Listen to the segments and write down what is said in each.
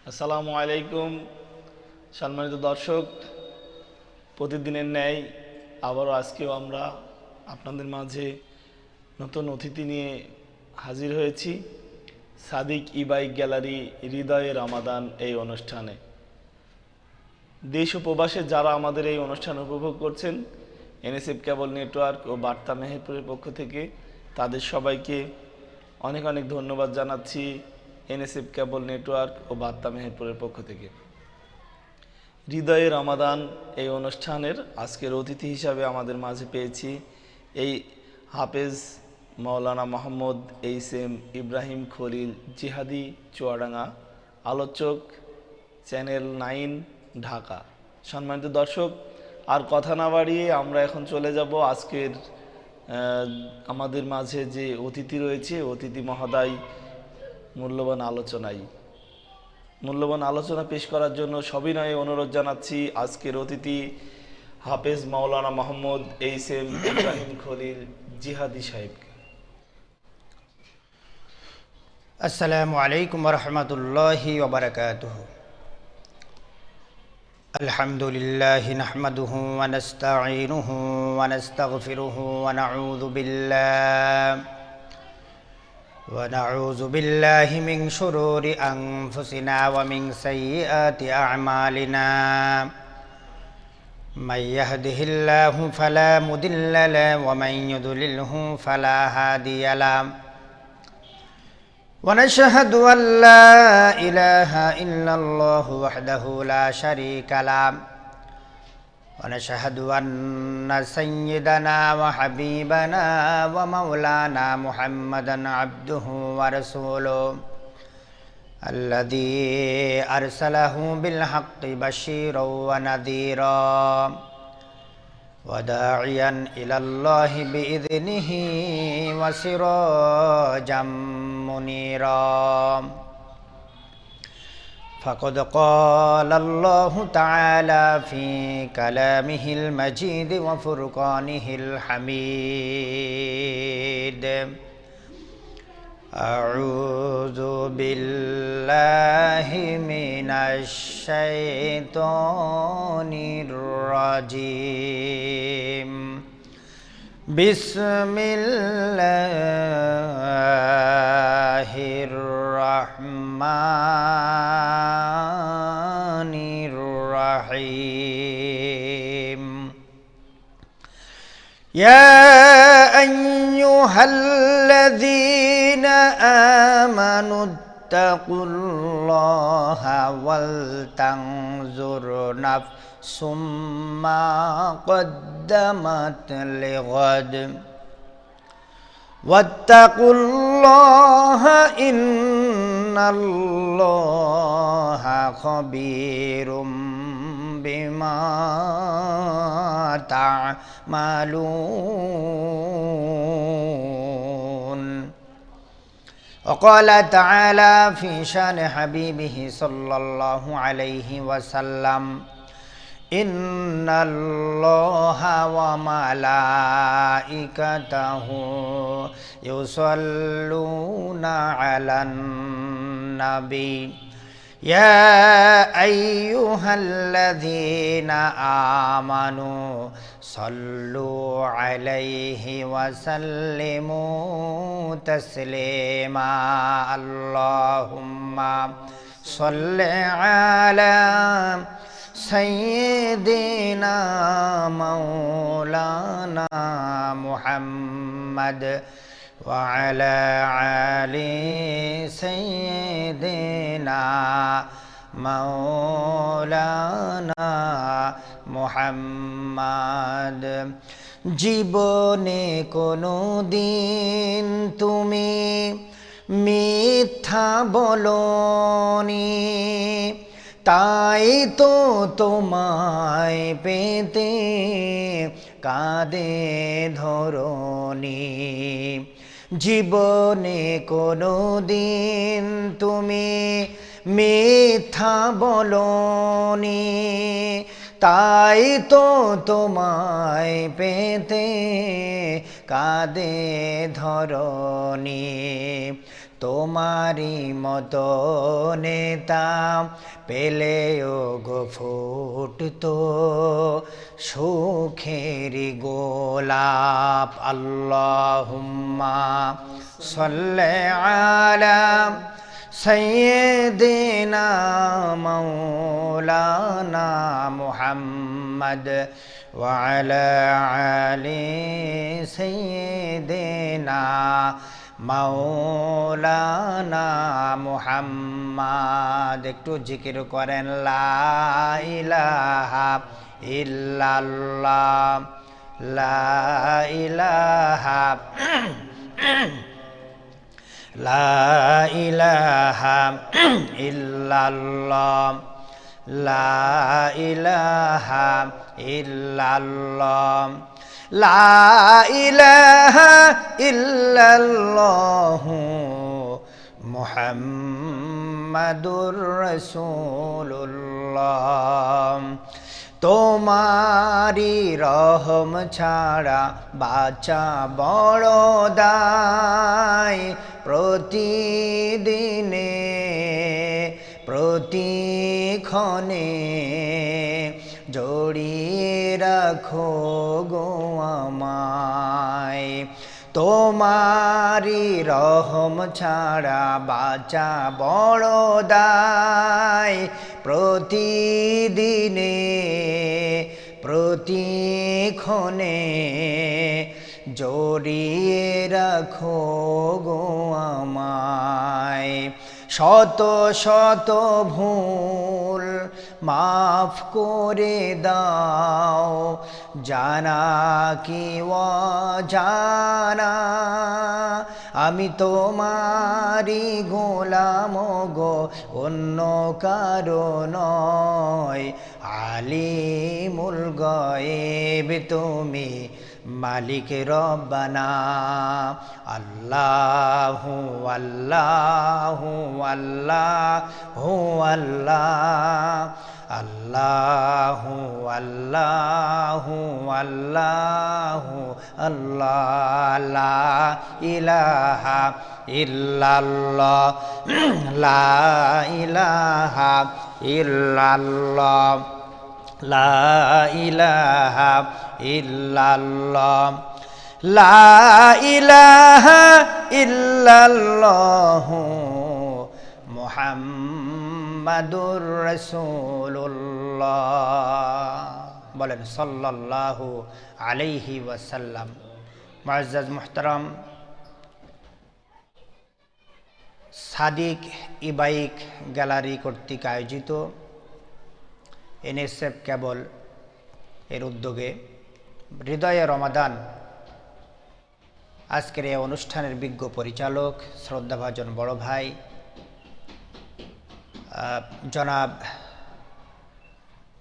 আসসালামু আলাইকুম সম্মানিত দর্শক, প্রতিদিনের ন্যায় আবারও আজকেও আমরা আপনাদের মাঝে নতুন অতিথি নিয়ে হাজির হয়েছি। সাদিক ই-বাইক গ্যালারি হৃদয়ে রমাদান এই অনুষ্ঠানে দেশ ও প্রবাসে যারা আমাদের এই অনুষ্ঠান উপভোগ করছেন, এনএসএফ কেবল নেটওয়ার্ক ও বার্তা মেহেরপুরের পক্ষ থেকে তাদের সবাইকে অনেক অনেক ধন্যবাদ জানাচ্ছি। এনএসএফ কেবল নেটওয়ার্ক ও বার্তা মেহেরপুরের পক্ষ থেকে হৃদয়ে রমাদান এই অনুষ্ঠানের আজকের অতিথি হিসাবে আমাদের মাঝে পেয়েছি এই হাফেজ মাওলানা মোহাম্মদ এইচ.এম. ইব্রাহিম খলিল জিহাদি চুয়াডাঙ্গা, আলোচক, চ্যানেল 9 ঢাকা। সম্মানিত দর্শক, আর কথা না বাড়িয়ে আমরা এখন চলে যাব আজকের আমাদের মাঝে যে অতিথি রয়েছে, অতিথি মহোদয় মূল্যবান আলোচনা পেশ করার জন্য সবিনয়ে অনুরোধ জানাচ্ছি আজকের অতিথি হাফেজ মাওলানা মোহাম্মদ এইচ.এম. ইব্রাহিম খলিল জিহাদি সাহেবকে। আসসালামু আলাইকুম ওয়া রাহমাতুল্লাহি ওয়া বারাকাতুহু। আলহামদুলিল্লাহি নাহমাদুহু ওয়া নাস্তাঈনুহু ওয়া নাস্তাগফিরুহু ওয়া নাউযু বিল্লাহি মিন শুরুরি আনফুসিনা ওয়া মিন সাইয়্যাতি আ'মালিনা। মান ইয়াহদিহিল্লাহু ফালা মুদিল্লা লাহু ওয়া মান ইউদ্লিলহু ফালা হাদিয়া লাহু। ونشهد أن لا إله إلا الله وحده لا شريك له ونشهد أن سيدنا وحبيبنا ومولانا محمدا عبده ورسوله الذي أرسله بالحق بشيرا ونذيرا وداعيا إلى الله بإذنه وسراجا منيرا. فقد قال الله تعالى في كلامه المجيد وفرقانه الحميد: أعوذ بالله من الشيطان الرجيم. بسم الله الرحمن الرحيم. يا أيها الذين آمنوا اتقوا الله ولتنظر نفس ما قدمت لغد واتقوا الله إن الله خبير بما تعملون. وقال تعالى في شان حبيبه صلى الله عليه وسلم: إن الله وملائكته يصلون على النبي يا أيها الذين آمنوا صلوا عليه وسلموا تسليما. اللهم صل على سيدنا مولانا محمد وعلى آل سيدنا مولانا محمد. জীবনে কোনো দিন তুমি মিথ্যা বলোনি, তাই তো তোমায় পেতে কাঁদে ধরণী। জীবনে কোনো দিন তুমি মিথ্যা বলোনি, তাই তো তোমায় পেতে কাঁদে ধরণী। তোমারি মতো নেতা পেলেও গো ফুটতো সুখেরি গোলাপ। আল্লাহুম্মা সাল্লি আলা সাইয়্যিদিনা মাওলানা মুহাম্মদ ওয়া আলা আলি সাইয়্যিদিনা মাওলানা মুহাম্মদ। একটু জিকির করেন লা ইলাহা ইল্লাল্লাহ, লা ইলাহা লা ইলাহা ইল্লাল্লাহ, লা ইলাহা ইল্লাল্লাহ, লা ইলাহা ইল্লাল্লাহ মুহাম্মাদুর রাসূলুল্লাহ। তোমারি রহম ছাড়া বাঁচা বড় দায়, প্রতিদিনে প্রতিক্ষণে জড়িয়ে রাখো গো আমায়। তোমারি রহম ছাড়া বাঁচা বড় দায়, প্রতিদিনে প্রতিক্ষণে জড়িয়ে রাখো গো আমায়। শত শত ভুল মাফ করে দাও, জানা কি অজানা, আমি তোমারি গোলাম গো, অন্য কারো নয়। আলিমুল গায়েব তুমি, মালিক রব্বানা। আল্লাহু আল্লাহু আল্লাহু আল্লাহ, আল্লাহু আল্লাহু আল্লাহু আল্লাহ। লা ইলাহা ইল্লাল্লাহ, লা ইলাহা ইল্লাল্লাহ, লা ইলাহা ইল্লাল্লাহ, লা ইলাহা ইল্লাল্লাহ মুহাম্মাদুর রাসূলুল্লাহ। বলেন সাল্লাল্লাহু আলাইহি ওয়াসাল্লাম। মুআজ্জাজ মুহতারাম, সাদিক ই-বাইক গ্যালারি কর্তৃক আয়োজিত এনএসএফ কেবল এর উদ্যোগে হৃদয়ে রমাদান আজকের এই অনুষ্ঠানের বিজ্ঞ পরিচালক শ্রদ্ধাভাজন বড় ভাই জনাব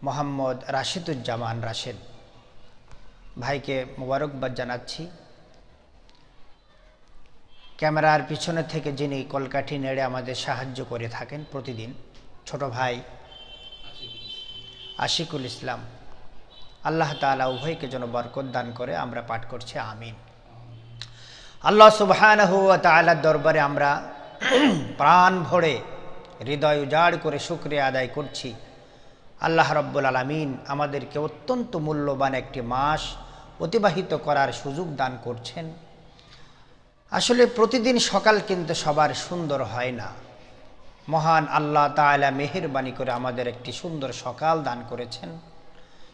মোহাম্মদ রাশিদুজ্জামান রাশেদ ভাইকে মোবারকবাদ জানাচ্ছি। ক্যামেরার পিছনে থেকে যিনি কলকাঠি নেড়ে আমাদের সাহায্য করে থাকেন প্রতিদিন, ছোট ভাই আশিকুল ইসলাম, আল্লাহ তাআলা উভয়কে যেন বরকত দান করে। আমরা পাঠ করছি আমিন। আল্লাহ সুবহানাহু ওয়া তাআলার দরবারে আমরা প্রাণ ভরে হৃদয় উজাড় করে শুকরিয়া আদায় করছি। আল্লাহ রাব্বুল আলামিন আমাদেরকে অত্যন্ত মূল্যবান একটি মাস অতিবাহিত করার সুযোগ দান করছেন। আসলে প্রতিদিন সকাল কিন্তু সবার সুন্দর হয় না। মহান আল্লাহ তাআলা মেহেরবানি করে আমাদের একটি সুন্দর সকাল দান করেছেন।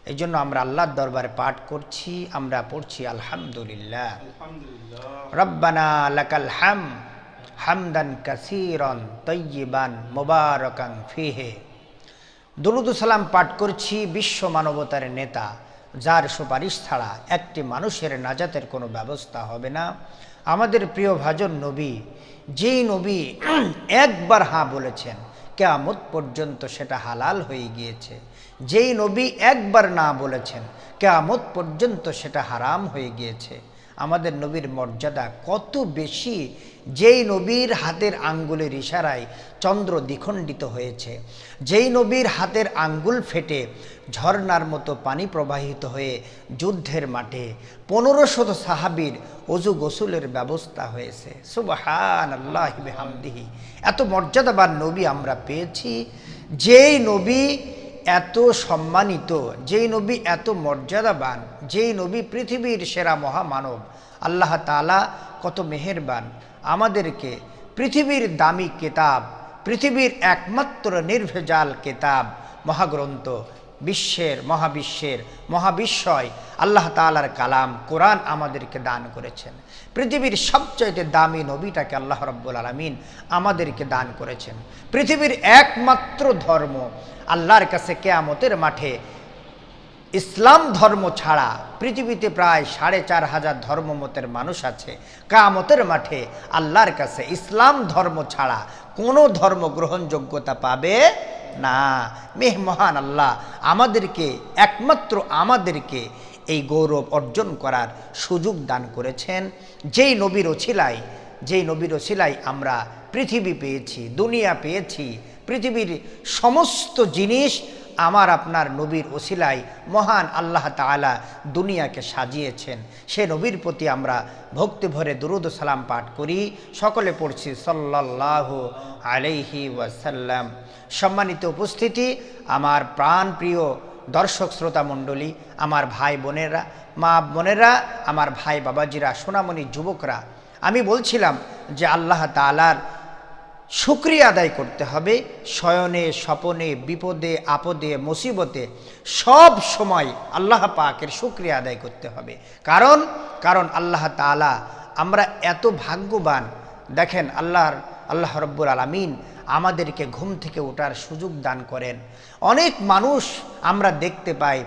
এই জন্য আমরা আল্লাহর দরবারে পাঠ করছি, আমরা পড়ছি আলহামদুলিল্লাহ। রব্বানা লাকাল হামদ হামদান কাসীরান তাইয়িবান মুবারাকান ফিহি। দুরূদ ও সালাম পাঠ করছি বিশ্ব মানবতার নেতা, যার সুপারিশ ছাড়া একটি মানুষের নাজাতের কোনো ব্যবস্থা হবে না, আমাদের প্রিয় ভাজন নবী, যেই নবী একবার হ্যাঁ বলেছেন কিয়ামত পর্যন্ত সেটা হালাল হয়ে গিয়েছে, যেই নবী একবার না বলেছেন কিয়ামত পর্যন্ত সেটা হারাম হয়ে গিয়েছে। আমাদের নবীর মর্যাদা কত বেশি, যেই নবীর হাতের আঙ্গুলের ইশারায় চন্দ্র দ্বিখণ্ডিত হয়েছে, যেই নবীর হাতের আঙ্গুল ফেটে ঝর্ণার মতো পানি প্রবাহিত হয়ে যুদ্ধের মাঠে 1500 সাহাবীর অজু গোসলের ব্যবস্থা হয়েছে। সুবহানাল্লাহি বিহামদিহি। এত মর্যাদাবান নবী আমরা পেয়েছি, যেই নবী এত সম্মানিত, যেই নবী এত মর্যাদাবান, যেই নবী পৃথিবীর সেরা মহামানব। আল্লাহ তাআলা কত মেহেরবান, আমাদেরকে পৃথিবীর দামি কিতাব, পৃথিবীর একমাত্র নির্ভেজাল কিতাব, মহাগ্রন্থ, মহাবিশ্বের মহাবিশ্বয় আল্লাহ তাআলার কালাম কোরআন আমাদেরকে দান করেছেন। পৃথিবীর সবচাইতে দামি নবীটাকে আল্লাহ রাব্বুল আলামিন আমাদেরকে দান করেছেন। পৃথিবীর একমাত্র ধর্ম, আল্লাহর কাছে কিয়ামতের মাঠে ইসলাম ধর্ম ছাড়া পৃথিবীতে প্রায় 4500 ধর্মমতের মানুষ আছে। কিয়ামতের মাঠে আল্লাহর কাছে ইসলাম ধর্ম ছাড়া কোনো ধর্ম গ্রহণযোগ্যতা পাবে না। মহান আল্লাহ আমাদেরকে, একমাত্র আমাদেরকে এই গৌরব অর্জন করার সুযোগ দান করেছেন। যেই নবীর ওসিলায় আমরা পৃথিবী পেয়েছি, দুনিয়া পেয়েছি। পৃথিবীর সমস্ত জিনিস আমার আপনার নবীর ওসিলায় মহান আল্লাহ তাআলা দুনিয়াকে সাজিয়েছেন। সে নবীর প্রতি আমরা ভক্তি ভরে দুরূদ ও সালাম পাঠ করি। সকলে পড়ছি সাল্লাল্লাহু আলাইহি ওয়াসাল্লাম। সম্মানিত উপস্থিতি, আমার প্রাণপ্রিয় দর্শক শ্রোতা মণ্ডলী, আমার ভাই বোনেরা, মা বোনেরা, আমার ভাই বাবাজিরা, সোনামণি যুবকরা, আমি বলছিলাম যে আল্লাহ তাআলার শুকরিয়া আদায় করতে হবে শয়নে স্বপনে, বিপদে আপদে, মুসিবতে, সব সময় আল্লাহ পাকের শুকরিয়া আদায় করতে হবে। কারণ আল্লাহ তাআলা, আমরা এত ভাগ্যবান। দেখেন আল্লাহ রাব্বুল আলামিন আমাদেরকে ঘুম থেকে ওঠার সুযোগ দান করেন। অনেক মানুষ আমরা দেখতে পাই,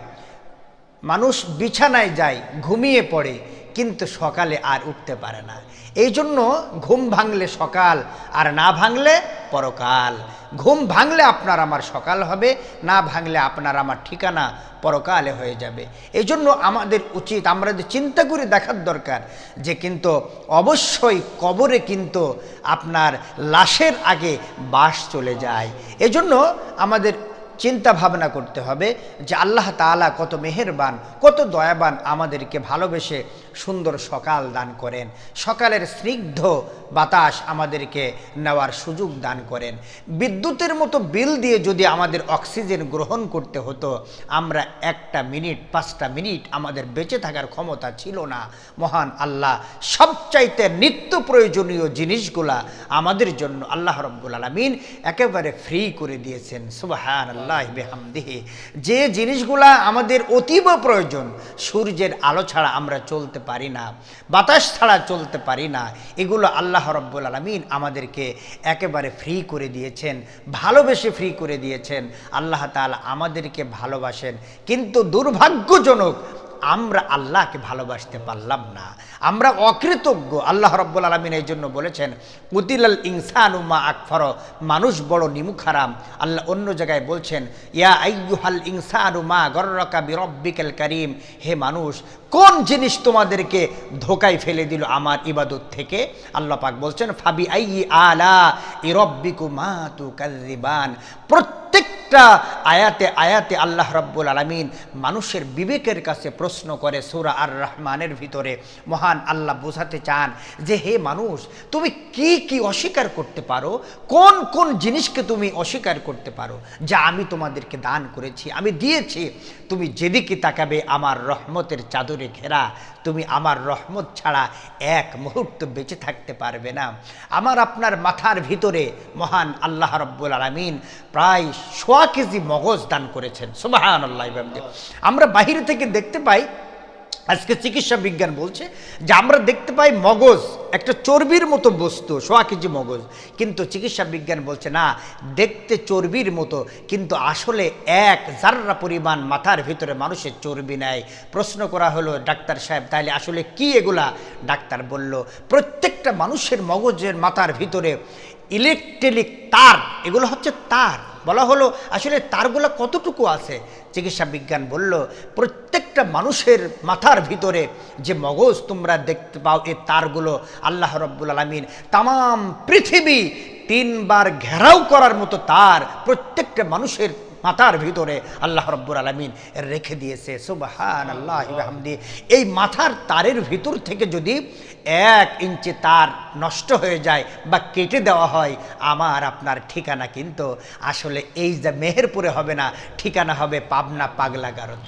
মানুষ বিছানায় যায়, ঘুমিয়ে পড়ে, কিন্তু সকালে আর উঠতে পারে না। এই জন্য ঘুম ভাঙলে সকাল, আর না ভাঙলে পরকাল। ঘুম ভাঙলে আপনার আমার সকাল হবে, না ভাঙলে আপনার আমার ঠিকানা পরকালে হয়ে যাবে। এই জন্য আমাদের উচিত, আমরা যে চিন্তা করে দেখার দরকার যে কিন্তু অবশ্যই কবরে কিন্তু আপনার লাশের আগে বাস চলে যায়। এজন্য আমাদের চিন্তা ভাবনা করতে হবে যে আল্লাহ তাআলা কত মেহেরবান, কত দয়াবান, আমাদেরকে ভালোবেসে সুন্দর সকাল দান করেন, সকালের স্নিগ্ধ বাতাস আমাদেরকে নেওয়ার সুযোগ দান করেন। বিদ্যুতের মতো বিল দিয়ে যদি আমাদের অক্সিজেন গ্রহণ করতে হতো, আমরা 1 মিনিট 5টা মিনিট আমাদের বেঁচে থাকার ক্ষমতা ছিল না। মহান আল্লাহ সবচাইতে নিত্য প্রয়োজনীয় জিনিসগুলা আমাদের জন্য আল্লাহ রাব্বুল আলামিন একেবারে ফ্রি করে দিয়েছেন। সুবহানাল্লাহ বিহামদিহি। যে জিনিসগুলা আমাদের অতীব প্রয়োজন, সূর্যের আলো ছাড়া আমরা চলতে পারি না, বাতাস ছাড়া চলতে পারি না, এগুলো আল্লাহ রাব্বুল আলামিন আমাদেরকে একেবারে ফ্রি করে দিয়েছেন, ভালোবেসে ফ্রি করে দিয়েছেন। আল্লাহ তাআলা আমাদেরকে ভালোবাসেন, কিন্তু দুর্ভাগ্যজনক আমরা আল্লাহকে ভালোবাসতে পারলাম না, আমরা অকৃতজ্ঞ। আল্লাহ রাব্বুল আলামিন এই জন্য বলেছেন কুতিলাল ইনসানু মা আকফার, মানুষ বড় নিমুখারাম। আল্লাহ অন্য জায়গায় বলছেন ইয়া আইয়ুহাল ইনসানু মা গররাকা বিরব্বিকাল কারীম, হে মানুষ কোন জিনিস তোমাদেরকে ধোকায় ফেলে দিল আমার ইবাদত থেকে। আল্লাহ পাক বলছেন ফাবি আইয়ি আলা ইরব্বিকুমা তুকাযযিবান। প্রত্যেকটা আয়াতে আয়াতে আল্লাহ রাব্বুল আলামিন মানুষের বিবেকের কাছে প্রশ্ন করে। সূরা আর রহমানের ভিতরে মহান আল্লাহ বোঝাতে চান যে হে মানুষ, তুমি কি কি অস্বীকার করতে পারো, কোন কোন জিনিসকে তুমি অস্বীকার করতে পারো যা আমি তোমাদেরকে দান করেছি, আমি দিয়েছি। তুমি যেদিকে তাকাবে আমার রহমতের চাদরে ঘেরা, তুমি আমার রহমত ছাড়া এক মুহূর্ত বেঁচে থাকতে পারবে না। আমার আপনার মাথার ভিতরে মহান আল্লাহ রাব্বুল আলামিন প্রায় 100 কেজি মগজ দান করেছেন। সুবহানাল্লাহ। আমরা বাহির থেকে দেখতে পাই, আজকে চিকিৎসা বিজ্ঞান বলছে যে আমরা দেখতে পাই মগজ একটা চর্বির মতো বস্তু, 100 কেজি মগজ, কিন্তু চিকিৎসা বিজ্ঞান বলছে না, দেখতে চর্বির মতো, কিন্তু আসলে 1 জাররা পরিমাণ মাথার ভিতরে মানুষের চর্বি নেয়। প্রশ্ন করা হলো ডাক্তার সাহেব তাহলে আসলে কি এগুলা? ডাক্তার বলল প্রত্যেকটা মানুষের মগজের মাথার ভিতরে ইলেকট্রিক তার, এগুলো হচ্ছে তার, বলা হলো আসলে তারগুলো কতটুকু আছে। চিকিৎসা বিজ্ঞান বলল প্রত্যেকটা মানুষের মাথার ভিতরে যে মগজ তোমরা দেখতে পাও এই তারগুলো আল্লাহ রাব্বুল আলামিন তাম পৃথিবী 3 বার ঘেরাও করার মতো তার প্রত্যেকটা মানুষের মাথার ভিতরে আল্লাহ রাব্বুল আলামিন রেখে দিয়েছে। সুবহানাল্লাহি ওয়া বিহামদি। এই মাথার তারের ভিতর থেকে যদি 1 ইঞ্চি তার নষ্ট হয়ে যায় বা কেটে দেওয়া হয়, আমার আপনার ঠিকানা কিন্তু আসলে এই যে মেহেরপুরে হবে না, ঠিকানা হবে পাবনা পাগলাগারদ।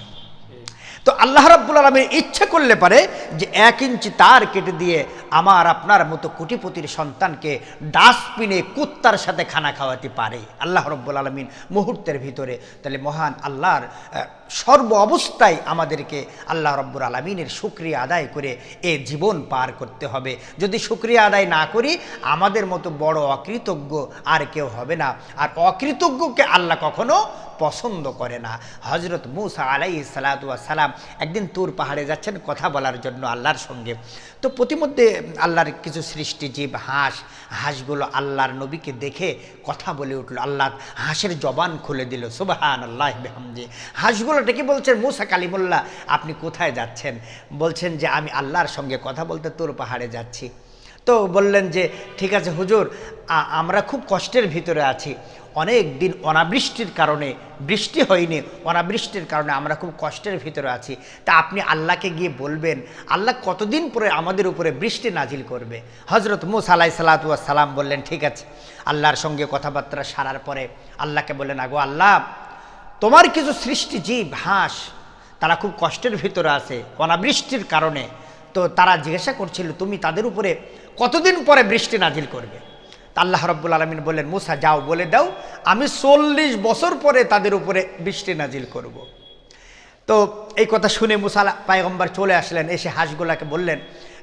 তো আল্লাহ রাব্বুল আলামিন ইচ্ছে করলে পারে যে 1 ইঞ্চি তার কেটে দিয়ে আমার আপনার মতো কোটিপতির সন্তানকে ডাস্টবিনে কুত্তার সাথে খানা খাওয়াতে পারে আল্লাহ রাব্বুল আলামিন মুহূর্তের ভিতরে। তাহলে মহান আল্লাহর সর্ব অবস্থায় আমাদেরকে আল্লাহ রাব্বুল আলামিনের শুকরিয়া আদায় করে এ জীবন পার করতে হবে। যদি শুকরিয়া আদায় না করি আমাদের মতো বড় অকৃতজ্ঞ আর কেউ হবে না। আর অকৃতজ্ঞকে আল্লাহ কখনো পছন্দ করে না। হযরত মূসা আলাইহিস সালাতু ওয়াস সালাম একদিন তুর পাহাড়ে যাচ্ছেন কথা বলার জন্য আল্লাহর সঙ্গে। তো প্রতিমধ্যে আল্লাহর কিছু সৃষ্টি জীব হাঁসগুলো আল্লাহর নবীকে দেখে কথা বলে উঠল। আল্লাহ হাঁসের জবান খুলে দিল। সুবহানাল্লাহি ওয়া বিহামদি। হাঁসগুলো ডেকে বলছেন মূসা কালিমুল্লাহ আপনি কোথায় যাচ্ছেন? বলছেন যে আমি আল্লাহর সঙ্গে কথা বলতে তুর পাহাড়ে যাচ্ছি। তো বললেন যে ঠিক আছে হুজুর, আমরা খুব কষ্টের ভিতরে আছি, অনেক দিন অনাবৃষ্টির কারণে বৃষ্টি হয়নি, অনাবৃষ্টির কারণে আমরা খুব কষ্টের ভিতরে আছি। তা আপনি আল্লাহকে গিয়ে বলবেন আল্লাহ কতদিন পরে আমাদের উপরে বৃষ্টি নাজিল করবে। হযরত মূসা আলাইহিস সালাতু ওয়াস সালাম বললেন ঠিক আছে। আল্লাহর সঙ্গে কথাবার্তা সারার পরে আল্লাহকে বললেন আগো আল্লাহ, তোমার কিছু সৃষ্টি জীব হাঁস তারা খুব কষ্টের ভিতরে আছে অনাবৃষ্টির কারণে। তো তারা জিজ্ঞাসা করছিল তুমি তাদের উপরে কতদিন পরে বৃষ্টি নাজিল করবে। আল্লাহ রাব্বুল আলামিন বললেন মূসা যাও বলে দাও আমি 40 বছর পরে তাদের উপরে বৃষ্টি নাজিল করব। তো এই কথা শুনে মূসা পয়গম্বর চলে আসলেন, এসে হাঁসগুলাকে বললেন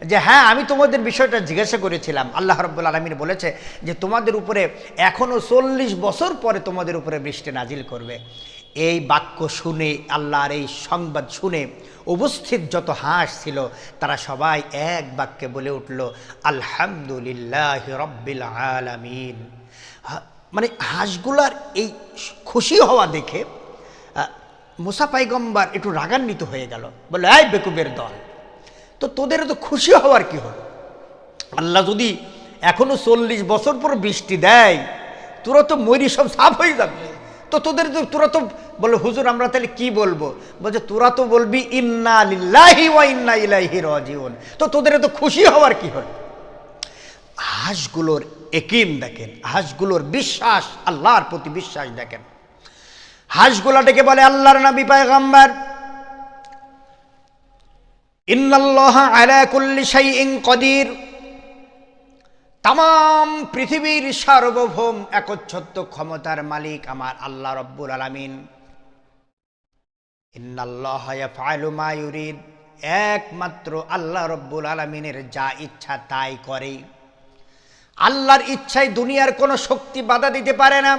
যে হ্যাঁ আমি তোমাদের বিষয়টা জিজ্ঞাসা করেছিলাম, আল্লাহ রাব্বুল আলামিন বলেছে যে তোমাদের উপরে এখনও 40 বছর পরে তোমাদের উপরে বৃষ্টি নাজিল করবে। এই বাক্য শুনে আল্লাহর এই সংবাদ শুনে উপস্থিত যত হাঁস ছিল তারা সবাই এক বাক্যে বলে উঠল আলহামদুলিল্লাহি রাব্বিল আলামিন। মানে হাঁসগুলার এই খুশি হওয়া দেখে মূসা পয়গম্বর একটু রাগান্বিত হয়ে গেল, বলল এই বেকুবের দল, তো তোদের তো খুশি হওয়ার কি হলো? আল্লাহ যদি এখনো 40 বছর পর বৃষ্টি দেয় তোরা তো মরি সব সাফ হয়ে যাবে। তো তোরা তো বলে হুজুর আমরা তাহলে কি বলবো? বলছে তোরা তো বলবি ইন্না লিল্লাহি ওয়া ইন্না ইলাইহি রাজিউন। তো তোদের তো খুশি হওয়ার কি হল? হাঁসগুলোর একিন দেখেন, হাঁসগুলোর বিশ্বাস, আল্লাহর প্রতি বিশ্বাস দেখেন। হাঁসগুলা ডেকে বলে আল্লাহর নবী পয়গম্বর ইন্নাল্লাহা আলা কুল্লি শাইইন কাদির, তাম পৃথিবীর সার্বভৌম একচ্ছত্ব ক্ষমতার মালিক আমার আল্লাহ রাব্বুল আলামিন। ইন্নাল্লাহা ইয়াফআলু মা ইউরিদ, একমাত্র আল্লাহ রাব্বুল আলামিনের যা ইচ্ছা তাই করে। আল্লাহর ইচ্ছায় দুনিয়ার কোনো শক্তি বাধা দিতে পারে না।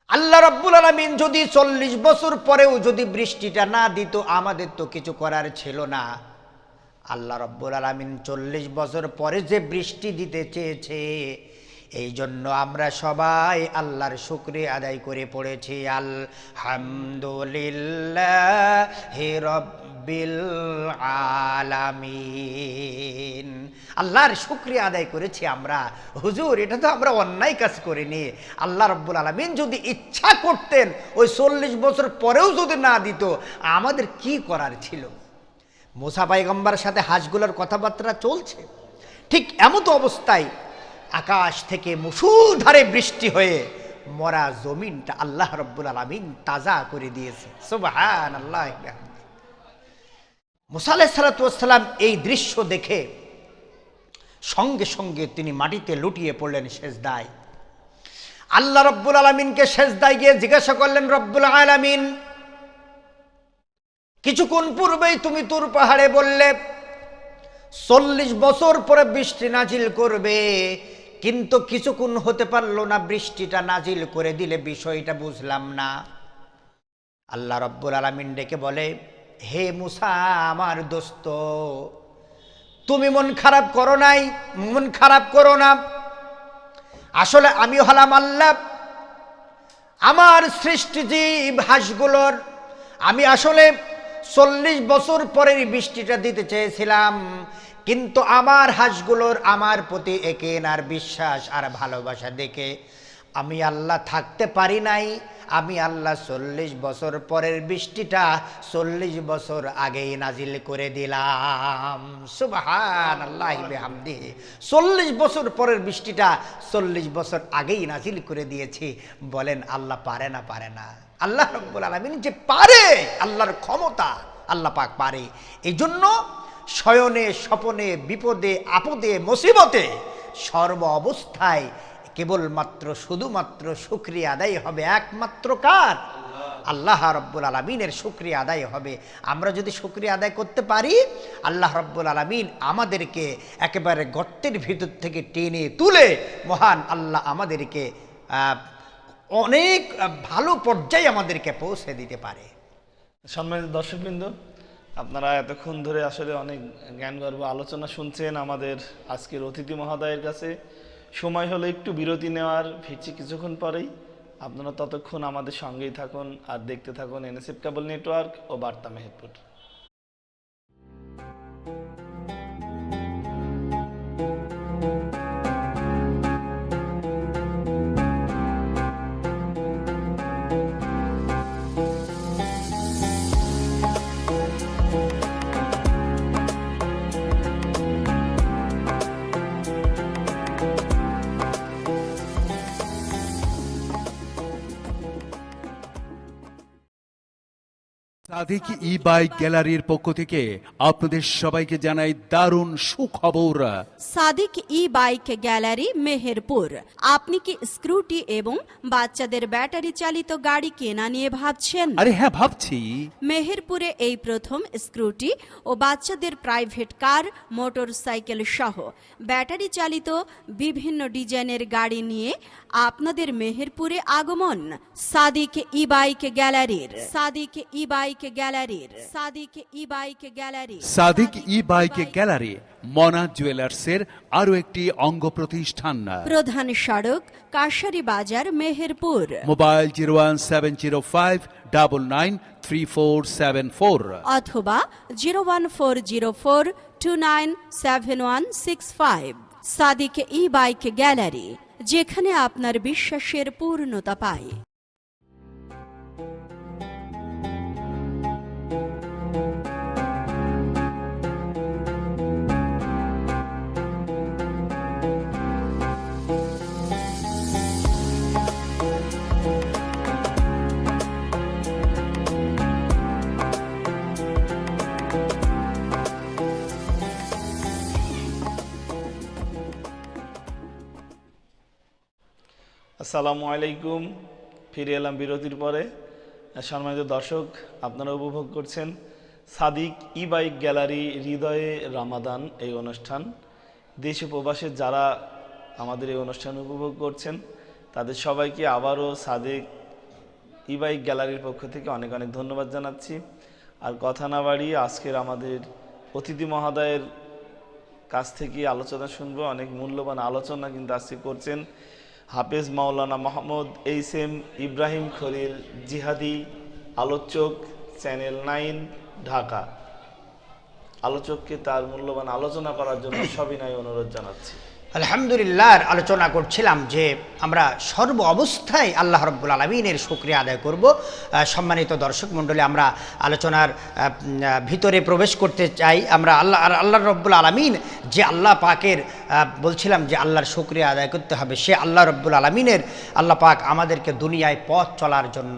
আল্লাহ রাব্বুল আলামিন যদি 40 বছর পরেও যদি বৃষ্টিটা না দিত আমাদের তো কিছু করার ছিল না। আল্লাহ রাব্বুল আলামিন 40 বছর পরে যে বৃষ্টি দিতে চেয়েছে এই জন্য আমরা সবাই আল্লাহর শুকরিয়া আদায় করে পড়েছি আলহামদুলিল্লাহি রাব্বিল আলামিন। আল্লাহর শুকরিয়া আদায় করেছি আমরা। হুজুর এটা তো আমরা অন্যায় কাজ করিনি। আল্লাহ রাব্বুল আলামিন যদি ইচ্ছা করতেন ওই 40 বছর পরেও যদি না দিত আমাদের কি করার ছিল? মূসা পয়গম্বরের সাথে হাঁসগুলোর কথাবার্তা চলছে, ঠিক এমত অবস্থায় আকাশ থেকে মুষলধারে বৃষ্টি হয়ে মরা জমিনটা আল্লাহ রাব্বুল আলামিন তাজা করে দিয়েছে। সুবহানাল্লাহ। মূসা আলাইহিস সালাতু ওয়াস সালাম এই দৃশ্য দেখে সঙ্গে সঙ্গে তিনি মাটিতে লুটিয়ে পড়লেন সেজদায়। আল্লাহ রাব্বুল আলামিনকে সেজদায় গিয়ে জিজ্ঞাসা করলেন রব্বুল আলামিন কিছুক্ষণ পূর্বেই তুমি তুর পাহাড়ে বললে 40 বছর পরে বৃষ্টি নাজিল করবে, কিন্তু কিছুক্ষণ হতে পারলো না বৃষ্টিটা নাজিল করে দিলে, বিষয়টা বুঝলাম না। আল্লাহ রাব্বুল আলামিন ডেকে বলে হে মূসা আমার দোস্ত, তুমি মন খারাপ করো নাই, মন খারাপ করো না। আসলে আমি হলাম আল্লাহ, আমার সৃষ্টি জীব হাঁসগুলোর আমি আসলে 40 বছর পরের বৃষ্টিটা দিতে চেয়েছিলাম, কিন্তু আমার হাঁসগুলোর আমার প্রতি একেন আর বিশ্বাস আর ভালোবাসা দেখে আমি আল্লাহ থাকতে পারি নাই। আমি আল্লাহ 40 বছর পরের বৃষ্টিটা 40 বছর আগেই নাজিল করে দিলাম। সুবহানাল্লাহি বিহামদিহি। 40 বছর পরের বৃষ্টিটা 40 বছর আগেই নাজিল করে দিয়েছি। বলেন আল্লাহ পারে না? পারে না? আল্লাহ রাব্বুল আলামিন যে পারে, আল্লাহর ক্ষমতা, আল্লাহ পাক পারে। এই জন্য শয়নে স্বপনে বিপদে আপদে মুসিবতে সর্ব অবস্থায় কেবলমাত্র শুধুমাত্র শুকরিয়া আদায় হবে একমাত্র কার? আল্লাহ রাব্বুল আলামিনের শুকরিয়া আদায় হবে। আমরা যদি শুকরিয়া আদায় করতে পারি, আল্লাহ রাব্বুল আলামিন আমাদেরকে একেবারে গর্তের ভিতর থেকে টেনে তুলে মহান আল্লাহ আমাদেরকে অনেক ভালো পর্যায়ে আমাদেরকে পৌঁছে দিতে পারে। সম্মানিত দর্শকবৃন্দ, আপনারা এতক্ষণ ধরে আসলে অনেক জ্ঞানগর্ভ আলোচনা শুনছেন আমাদের আজকের অতিথি মহোদয়ের কাছে। সময় হলো একটু বিরতি নেওয়ার, ফিরছি কিছুক্ষণ পরেই। আপনারা ততক্ষণ আমাদের সঙ্গেই থাকুন আর দেখতে থাকুন এনএসএফ কেবল নেটওয়ার্ক ও বার্তা মেহেরপুর। সাদিক ই বাইক গ্যালারির পক্ষ থেকে আপনাদের সবাইকে জানাই দারুণ সুখবর। সাদিক ই বাইক গ্যালারি মেহেরপুর। আপনি কি স্কুটি এবং বাচ্চাদের ব্যাটারি চালিত গাড়ি কেনা নিয়ে ভাবছেন? আরে হ্যাঁ, ভাবছি। মেহেরপুরে এই প্রথম স্কুটি ও বাচ্চাদের প্রাইভেট কার, মোটর সাইকেল সহ ব্যাটারি চালিত বিভিন্ন ডিজাইনের গাড়ি নিয়ে আপনাদের মেহেরপুরে আগমন সাদিক ই বাইক গ্যালারির। সাদিক ই বাইক গ্যালারির। সাদিক ই বাইক গ্যালারি। সাদিক ই বাইক গ্যালারি মনা জুয়েলার্সের আরো একটি অঙ্গ প্রতিষ্ঠান। প্রধান সড়ক কাশারি বাজার মেহেরপুর। মোবাইল 01705993474 অথবা 01404297165। সাদিক ই বাইক গ্যালারি, যেখানে আপনার বিশ্বাসের পূর্ণতা পায়। আসসালামু আলাইকুম। ফিরে এলাম বিরতির পরে। সম্মানিত দর্শক, আপনারা উপভোগ করছেন সাদিক ই বাইক গ্যালারি হৃদয়ে রামাদান এই অনুষ্ঠান। দেশ ও প্রবাসে যারা আমাদের এই অনুষ্ঠান উপভোগ করছেন তাদের সবাইকে আবারও সাদিক ই বাইক গ্যালারির পক্ষ থেকে অনেক অনেক ধন্যবাদ জানাচ্ছি। আর কথা না বাড়িয়ে আজকের আমাদের অতিথি মহোদয়ের কাছ থেকে আলোচনা শুনবো। অনেক মূল্যবান আলোচনা কিন্তু আজকে করছেন হাফেজ মাওলানা মোহাম্মদ এইচ.এম. ইব্রাহিম খলিল, জিহাদি আলোচক, চ্যানেল 9 ঢাকা। আলোচককে তার মূল্যবান আলোচনা করার জন্য সবিনয় অনুরোধ জানাচ্ছি। আলহামদুলিল্লাহ, আলোচনা করছিলাম যে আমরা সর্ব অবস্থায় আল্লাহ রাব্বুল আলামিনের শুকরিয়া আদায় করব। সম্মানিত দর্শক মণ্ডলী, আমরা আলোচনার ভিতরে প্রবেশ করতে চাই। আমরা আল্লাহ রাব্বুল আলামিন যে আল্লাহ পাকের বলছিলাম যে আল্লাহর শুকরিয়া আদায় করতে হবে। সে আল্লাহ রাব্বুল আলামিনের, আল্লাহ পাক আমাদেরকে দুনিয়ায় পথ চলার জন্য,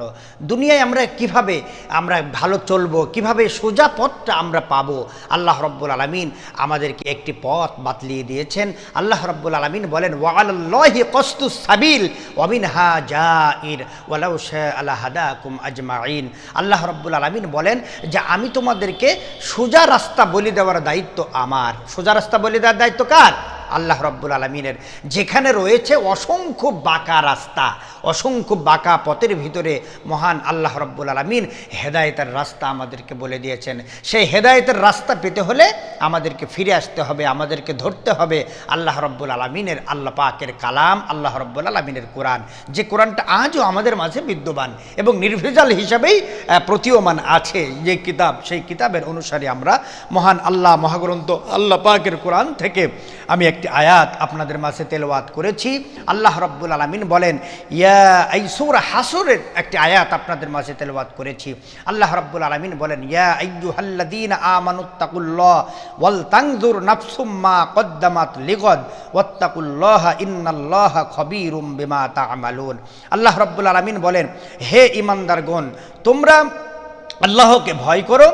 দুনিয়ায় আমরা কিভাবে আমরা ভালো চলবো, কিভাবে সোজা পথটা আমরা পাবো, আল্লাহ রাব্বুল আলামিন আমাদেরকে একটি পথ বাতলিয়ে দিয়েছেন। আল্লাহ রাব্বুল আলামিন বলেন ওয়ালাল্লাহি কসতুস সাবিল ওয়া মিনহা জাইর ওয়ালাউ শাআ লাহাদাকুম আজমাইন। আল্লাহ রাব্বুল আলামিন বলেন যে আমি তোমাদেরকে সোজা রাস্তা বলে দেওয়ার দায়িত্ব আমার। সোজা রাস্তা বলে দেওয়ার দায়িত্ব কার? আল্লাহ রব্বুল আলমিনের, যেখানে রয়েছে অসংখ্য বাঁকা রাস্তা, অসংখ্য বাঁকা পথের ভিতরে মহান আল্লাহ রব্বুল আলমিন হেদায়েতের রাস্তা আমাদেরকে বলে দিয়েছেন। সেই হেদায়েতের রাস্তা পেতে হলে আমাদেরকে ফিরে আসতে হবে, আমাদেরকে ধরতে হবে আল্লাহ রব্বুল আলমিনের, আল্লাহ পাকের কালাম, আল্লাহ রব্বুল আলমিনের কোরআন, যে কোরআনটা আজও আমাদের মাঝে বিদ্যমান এবং নির্ভেজাল হিসাবেই প্রতীয়মান আছে যে কিতাব, সেই কিতাবের অনুসারে আমরা মহান আল্লাহ মহাগ্রন্থ আল্লাহ পাকের কোরআন থেকে আমি একটি আয়াত আপনাদের মাঝে তেলাওয়াত করেছি। আল্লাহ রাব্বুল আলামিন বলেন, এই সূরা হাসরের একটি আয়াত আপনাদের মাঝে তেলাওয়াত করেছি। আল্লাহ রাব্বুল আলামিন বলেন, ইয়া আইয়ুহাল্লাযীনা আমানুত্তাকুল্লাহ ওয়াল তানজুর নাফসুম মা কদ্দামাত লিগাদ ওয়াত্তাকুল্লাহা ইন্নাল্লাহা খবীরুম বিমা তা'মালুন। আল্লাহ রাব্বুল আলামিন বলেন, হে ঈমানদারগণ, তোমরা আল্লাহকে ভয় করো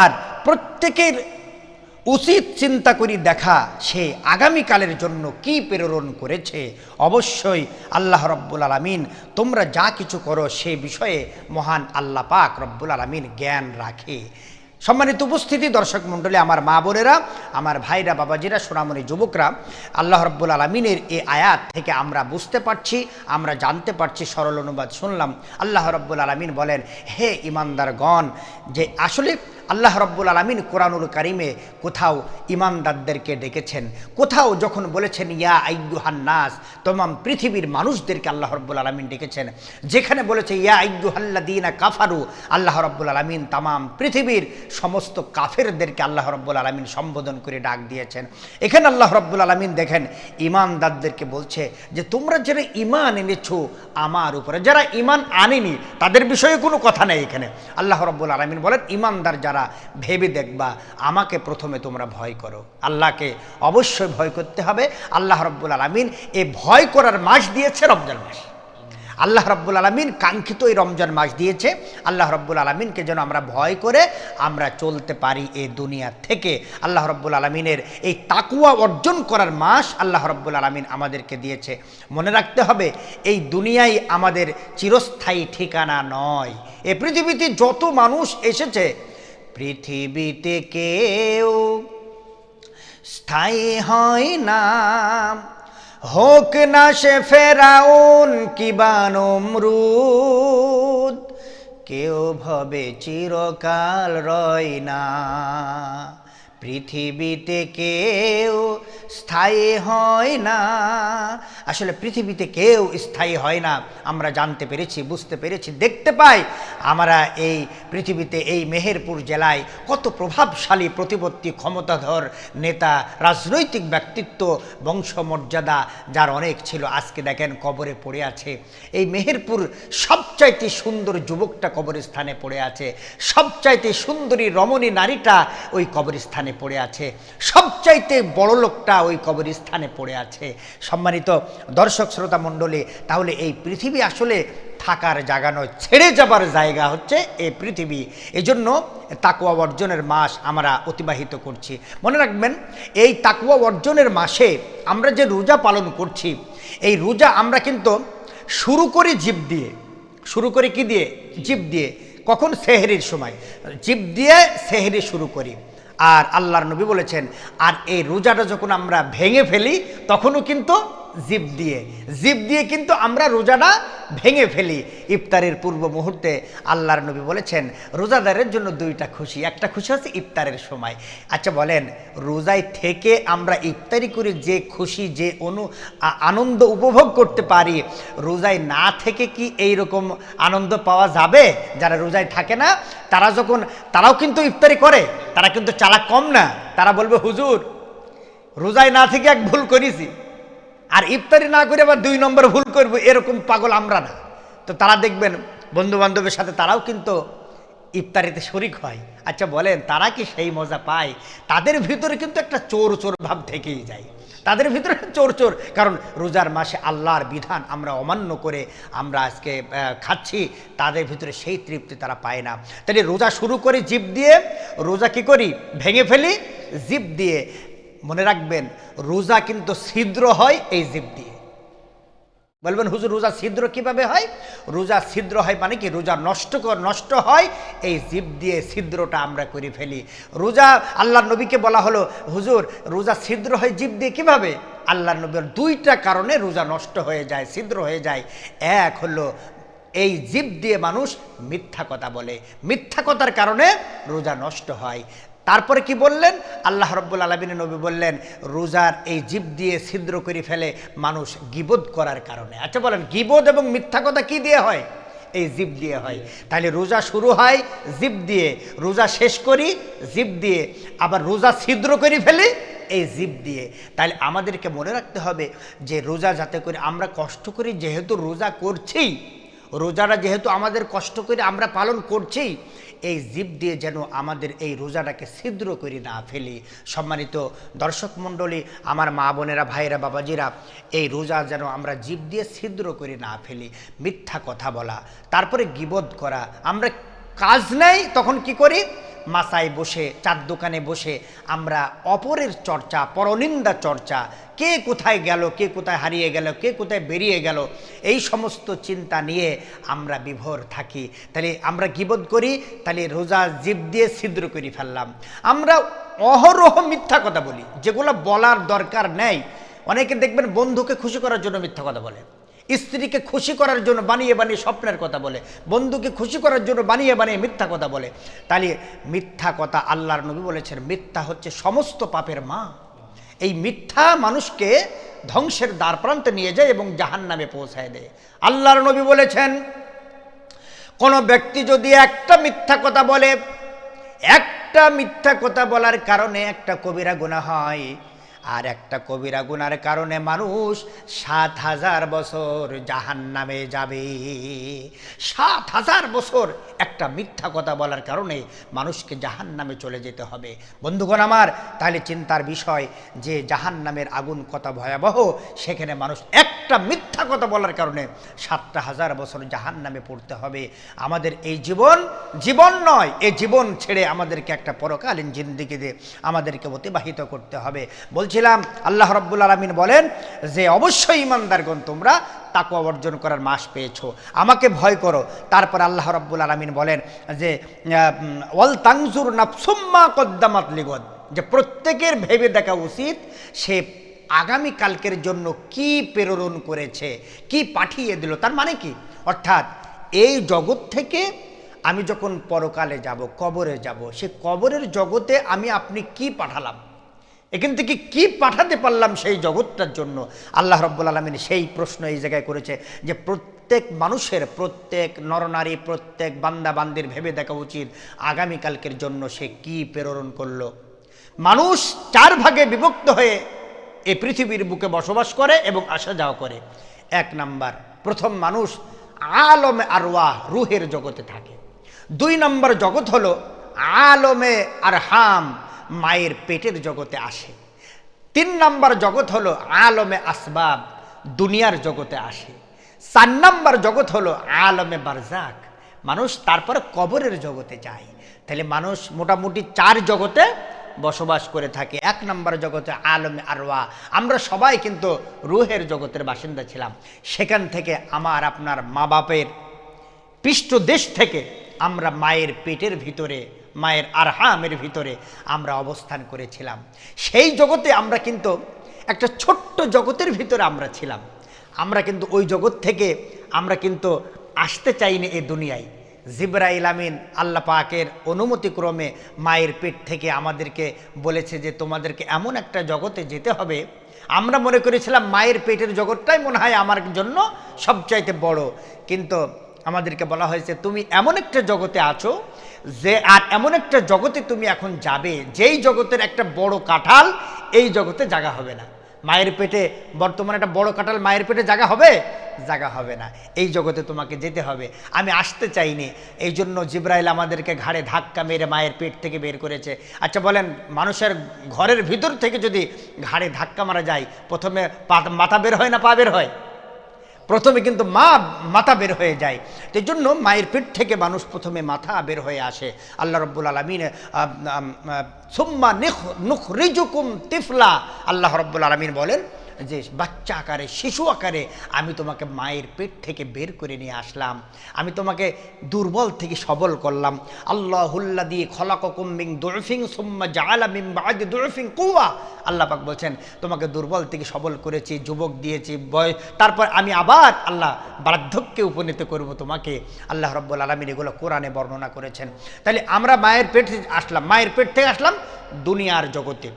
আর প্রত্যেকের উচিত চিন্তা করি দেখা সে আগামীকালের জন্য কি প্রেরণ করেছে। অবশ্যই আল্লাহ রব্বুল আলামিন তোমরা যা কিছু করো সে বিষয়ে মহান আল্লাহ পাক রব্বুল আলামিন জ্ঞান রাখে। সম্মানিত উপস্থিতি, দর্শক মণ্ডলী, আমার মা বোনেরা, আমার ভাইরা, বাবাজিরা, সোনামণি যুবকরা, আল্লাহ রব্বুল আলামিনের এই আয়াত থেকে আমরা বুঝতে পারছি, আমরা জানতে পারছি, সরল অনুবাদ শুনলাম। আল্লাহ রব্বুল আলামিন বলেন, হে ঈমানদারগণ, যে আসলে আল্লাহ রব্বুল আলামিন কোরআনুল কারিমে কোথাও ঈমানদারদেরকে ডেকেছেন, কোথাও যখন বলেছেন ইয়া আইয়ুহান নাস, তমাম পৃথিবীর মানুষদেরকে আল্লাহ রব্বুল আলামিন ডেকেছেন। যেখানে বলেছে ইয়া আইয়ুহাল্লাযীনা কাফারু, আল্লাহ রব্বুল আলামিন তামাম পৃথিবীর সমস্ত কাফেরদেরকে আল্লাহ রব্বুল আলামিন সম্বোধন করে ডাক দিয়েছেন। এখানে আল্লাহ রব্বুল আলামিন দেখেন ঈমানদারদেরকে বলছে যে তোমরা যারা ঈমান এনেছো আমার উপরে, যারা ঈমান আনেনি তাদের বিষয়ে কোনো কথা নেই। এখানে আল্লাহ রব্বুল আলামিন বলেন, ঈমানদার যারা ভেবে দেখবা আমাকে প্রথমে তোমরা ভয় করো। আল্লাহকে অবশ্যই ভয় করতে হবে। আল্লাহ রব্বুল আলামিন এই ভয় করার মাস দিয়েছে রমজান মাস। আল্লাহ রব্বুল আলামিন কাঙ্ক্ষিত এই রমজান মাস দিয়েছে আল্লাহ রব্বুল আলামিনকে যেন আমরা ভয় করে আমরা চলতে পারি এই দুনিয়া থেকে। আল্লাহ রব্বুল আলামিনের এই তাকওয়া অর্জন করার মাস আল্লাহ রব্বুল আলামিন আমাদেরকে দিয়েছে। মনে রাখতে হবে, এই দুনিয়ায় আমাদের চিরস্থায়ী ঠিকানা নয়। এই পৃথিবীতে যত মানুষ এসেছে, পৃথিবীতে কেউ স্থায়ী হয় না, হোক না সে ফেরাউন কিবা নমরুদ, কেউ ভবে চিরকাল রয় না। পৃথিবীতে কেউ স্থায়ী হয় না। আসলে পৃথিবীতে কেউ স্থায়ী হয় না আমরা জানতে পেরেছি, বুঝতে পেরেছি, দেখতে পাই। আমরা এই পৃথিবীতে এই মেহেরপুর জেলায় কত প্রভাবশালী, প্রতিপত্তি, ক্ষমতাধর নেতা, রাজনৈতিক ব্যক্তিত্ব, বংশমর্যাদা যার অনেক ছিল, আজকে দেখেন কবরে পড়ে আছে। এই মেহেরপুর সবচাইতে সুন্দর যুবকটা কবরস্থানে পড়ে আছে, সবচাইতে সুন্দরী রমণী নারীটা ওই কবরস্থানে পড়ে আছে, সবচাইতে বড় লোকটা ওই কবরস্থানে পড়ে আছে। সম্মানিত দর্শক শ্রোতা মণ্ডলী, তাহলে এই পৃথিবী আসলে থাকার জায়গা নয়, ছেড়ে যাবার জায়গা হচ্ছে এই পৃথিবী। এজন্য তাকওয়া অর্জনের মাস আমরা অতিবাহিত করছি। মনে রাখবেন, এই তাকওয়া অর্জনের মাসে আমরা যে রোজা পালন করছি, এই রোজা আমরা কিন্তু শুরু করি জিভ দিয়ে। শুরু করি কি দিয়ে? জিভ দিয়ে। কখন? সেহরির সময় জিভ দিয়ে সেহরি শুরু করি। আর আল্লাহর নবী বলেছেন, আর এই রোজাটা যখন আমরা ভেঙে ফেলি তখনও কিন্তু জিভ দিয়ে কিন্তু আমরা রোজাটা ভেঙে ফেলি। ইফতারের পূর্ব মুহূর্তে আল্লাহর নবী বলেছেন রোজাদারের জন্য দুইটা খুশি, একটা খুশি হচ্ছে ইফতারের সময়। আচ্ছা বলেন, রোজায় থেকে আমরা ইফতারি করে যে খুশি, যে আনন্দ উপভোগ করতে পারি, রোজায় না থেকে কি এই রকম আনন্দ পাওয়া যাবে? যারা রোজায় থাকে না তারাও কিন্তু ইফতারি করে, তারা কিন্তু চালাক কম না। তারা বলবে, হুজুর রোজায় না থেকে এক ভুল করেছি, আর ইফতারি না করে আবার 2 নম্বর ভুল করবো, এরকম পাগল আমরা না। তো তারা দেখবেন বন্ধু বান্ধবের সাথে তারাও কিন্তু ইফতারিতে শরিক হয়। আচ্ছা বলেন, তারা কি সেই মজা পায়? তাদের ভিতরে কিন্তু একটা চোর ভাব থেকেই যায়, তাদের ভিতরে চোর, কারণ রোজার মাসে আল্লাহর বিধান আমরা অমান্য করে আমরা আজকে খাচ্ছি, তাদের ভিতরে সেই তৃপ্তি তারা পায় না। তাহলে রোজা শুরু করি জিভ দিয়ে, রোজা কি করি? ভেঙে ফেলি জিভ দিয়ে। মনে রাখবেন, রোজা কিন্তু ছিদ্র হয় এই জিভ দিয়ে। বলবেন, হুজুর রোজা ছিদ্র কিভাবে হয়? রোজা ছিদ্র হয় মানে কি? রোজা নষ্ট হয় এই জিভ দিয়ে, ছিদ্রটা আমরা করে ফেলি। রোজা, আল্লাহর নবীকে বলা হলো, হুজুর রোজা ছিদ্র হয় জিভ দিয়ে কিভাবে? আল্লাহ নবীর দুইটা কারণে রোজা নষ্ট হয়ে যায়, ছিদ্র হয়ে যায়। এক হলো এই জিভ দিয়ে মানুষ মিথ্যা কথা বলে, মিথ্যা কথার কারণে রোজা নষ্ট হয়। তারপরে কি বললেন আল্লাহ রাব্বুল আলামিনের নবী বললেন, রোজার এই জিভ দিয়ে ছিদ্র করে ফেলে মানুষ গীবত করার কারণে। আচ্ছা বলেন, গীবত এবং মিথ্যা কথা কি দিয়ে হয়? এই জিভ দিয়ে হয়। তাহলে রোজা শুরু হয় জিভ দিয়ে, রোজা শেষ করি জিভ দিয়ে, আবার রোজা ছিদ্র করে ফেলি এই জিভ দিয়ে। তাহলে আমাদেরকে মনে রাখতে হবে যে রোজা যাতে করে আমরা কষ্ট করি, যেহেতু রোজা করছি, রোজাটা যেহেতু আমাদের কষ্ট করে আমরা পালন করছি, এই জিভ দিয়ে যেন আমাদের এই রোজাটাকে ছিদ্র করে না ফেলি। সম্মানিত দর্শক মণ্ডলী, আমার মা বোনেরা, ভাইরা, বাবাজিরা, এই রোজা যেন আমরা জিভ দিয়ে ছিদ্র করে না ফেলি। মিথ্যা কথা বলা, তারপরে গীবত করা। আমরা কাজ নেই তখন কি করি? মাসায় বসে, চার দোকানে বসে আমরা অপরের চর্চা, পরনিন্দা চর্চা, কে কোথায় গেল, কে কোথায় হারিয়ে গেল, কে কোথায় বেরিয়ে গেল, এই সমস্ত চিন্তা নিয়ে আমরা বিভোর থাকি। তাহলে আমরা গীবত করি, তাহলে রোজা জিভ দিয়ে ছিদ্র করে ফেললাম। আমরা অহরহ মিথ্যা কথা বলি, যেগুলো বলার দরকার নেই। অনেকে দেখবেন বন্ধুকে খুশি করার জন্য মিথ্যা কথা বলে, স্ত্রীকে খুশি করার জন্য বানিয়ে বানিয়ে স্বপ্নের কথা বলে, বন্ধুকে খুশি করার জন্য বানিয়ে বানিয়ে মিথ্যা কথা বলে। তাহলে মিথ্যা কথা, আল্লাহর নবী বলেছেন মিথ্যা হচ্ছে সমস্ত পাপের মা। এই মিথ্যা মানুষকে ধ্বংসের দ্বার প্রান্তে নিয়ে যায় এবং জাহান্নামে পৌঁছায় দেয়। আল্লাহর নবী বলেছেন, কোন ব্যক্তি যদি একটা মিথ্যা কথা বলে, একটা মিথ্যা কথা বলার কারণে একটা কবিরা গুনাহ হয়, আর একটা কবিরা গুনার কারণে মানুষ ৭,০০০ বছর জাহান্নামে যাবে। ৭,০০০ বছর একটা মিথ্যা কথা বলার কারণে মানুষকে জাহান্নামে চলে যেতে হবে। বন্ধুগণ আমার, তাহলে চিন্তার বিষয় যে জাহান্নামের আগুন কত ভয়াবহ, সেখানে মানুষ একটা মিথ্যা কথা বলার কারণে ৭,০০০ বছর জাহান্নামে পড়তে হবে। আমাদের এই জীবন নয়, এই জীবন ছেড়ে আমাদেরকে একটা পরকালীন জিন্দেগিতে আমাদেরকে অতিবাহিত করতে হবে। বলছিলাম আল্লাহ রাব্বুল আলামিন বলেন যে অবশ্যই ঈমানদারগণ তোমরা তাকওয়া অর্জন করার মাস পেয়েছো, আমাকে ভয় করো। তারপর আল্লাহ রাব্বুল আলামিন বলেন যে ওয়াল তানজুর নাফসুম মা কদ্দামাত লিগদ, যে প্রত্যেকের ভেবে দেখা উচিত সে আগামী কালকের জন্য কি প্রেরণ করেছে, কি পাঠিয়ে দিল। তার মানে কি? অর্থাৎ এই জগৎ থেকে আমি যখন পরকালে যাব, কবরে যাব, সে কবরের জগতে আমি আপনি কি পাঠালাম, এখান থেকে কি পাঠাতে পারলাম সেই জগৎটার জন্য। আল্লাহ রাব্বুল আলামিন সেই প্রশ্ন এই জায়গায় করেছে যে প্রত্যেক মানুষের, প্রত্যেক নরনারী, প্রত্যেক বান্দা বান্দির ভেবে দেখা উচিত আগামীকালকের জন্য সে কি প্রেরণ করলো। মানুষ 4 ভাগে বিভক্ত হয়ে এই পৃথিবীর বুকে বসবাস করে এবং আসা যাওয়া করে। 1 নাম্বার, প্রথম মানুষ আলমে আরওয়াহ, রুহের জগতে থাকে। 2 নম্বর জগৎ হলো আলমে আরহাম, মায়ের পেটের জগতে আসে। 3 নম্বর জগৎ হলো আলমে আসবাব, দুনিয়ার জগতে আসে। 4 নম্বর জগৎ হলো আলমে বারজাক, মানুষ তারপরে কবরের জগতে যায়। তাহলে মানুষ মোটামুটি 4 জগতে বসবাস করে থাকে। 1 নম্বর জগতে আলমে আরওয়াহ, আমরা সবাই কিন্তু রুহের জগতের বাসিন্দা ছিলাম। সেখান থেকে আমার আপনার মা বাপের পৃষ্ঠদেশ থেকে আমরা মায়ের পেটের ভিতরে, মায়ের আরহামের ভিতরে আমরা অবস্থান করেছিলাম। সেই জগতে আমরা কিন্তু একটা ছোট্ট জগতের ভিতরে আমরা ছিলাম। আমরা কিন্তু ওই জগৎ থেকে আমরা কিন্তু আসতে চাইনি এই দুনিয়ায়। জিবরাইল আমিন আল্লাহ পাকের অনুমতিক্রমে মায়ের পেট থেকে আমাদেরকে বলেছে যে তোমাদেরকে এমন একটা জগতে যেতে হবে। আমরা মনে করেছিলাম মায়ের পেটের জগৎটাই মনে হয় আমার জন্য সবচাইতে বড়, কিন্তু আমাদেরকে বলা হয়েছে তুমি এমন একটা জগতে আছো যে, আর এমন একটা জগতে তুমি এখন যাবে যেই জগতের একটা বড় কাঁঠাল এই জগতে জায়গা হবে না। মায়ের পেটে বর্তমানে একটা বড় কাঁঠাল মায়ের পেটে জায়গা হবে? জায়গা হবে না। এই জগতে তোমাকে যেতে হবে। আমি আসতে চাইনি, এই জন্য জিবরাইল আমাদেরকে ঘাড়ে ধাক্কা মেরে মায়ের পেট থেকে বের করেছে। আচ্ছা বলেন, মানুষের ঘরের ভিতর থেকে যদি ঘাড়ে ধাক্কা মারা যায়, প্রথমে মাথা বের হয় না পা বের হয়? প্রথমে কিন্তু মাথা বের হয়ে যায়। এই জন্য মায়ের পেট থেকে মানুষ প্রথমে মাথা বের হয়ে আসে। আল্লাহ রাব্বুল আলামিন সুম্মা নুখরিজুকুম তিফলা, আল্লাহ রাব্বুল আলামিন বলেন যে বাচ্চা আকারে, শিশু আকারে আমি তোমাকে মায়ের পেট থেকে বের করে নিয়ে আসলাম, আমি তোমাকে দুর্বল থেকে সবল করলাম। আল্লাহুল্লাযী খলাকাকুম মিন দুরফিন সুম্মা জাআলা মিন বা'দি দুরফিন কুওয়া। আল্লাহ পাক বলছেন তোমাকে দুর্বল থেকে সবল করেছি, যুবক দিয়েছি, বয়স, তারপর আমি আবার আল্লাহ বার্ধক্যে উপনীত করব তোমাকে। আল্লাহ রাব্বুল আলামিন এগুলো কোরআনে বর্ণনা করেছেন। তাহলে আমরা মায়ের পেট থেকে আসলাম, মায়ের পেট থেকে আসলাম দুনিয়ার জগতে,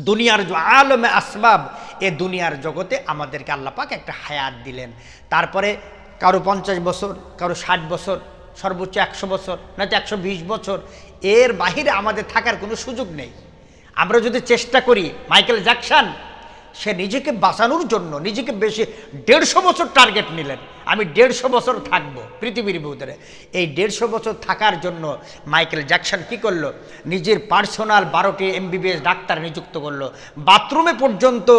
দুনিয়ার আলমে আসবাব, এ দুনিয়ার জগতে আমাদেরকে আল্লাহ পাক একটা হায়াত দিলেন। তারপরে কারো 50 বছর, কারো 60 বছর, সর্বোচ্চ 100 বছর, নয়তো 120 বছর, এর বাহিরে আমাদের থাকার কোনো সুযোগ নেই। আমরা যদি চেষ্টা করি, মাইকেল জ্যাকসন সে নিজেকে বাঁচানোর জন্য নিজেকে বেশি 150 বছর টার্গেট নিলেন, আমি 150 বছর থাকবো পৃথিবীর ভিতরে। এই 150 বছর থাকার জন্য মাইকেল জ্যাকসন কি করলো, নিজের পার্সোনাল 12টি MBBS ডাক্তার নিযুক্ত করলো। বাথরুমে পর্যন্ত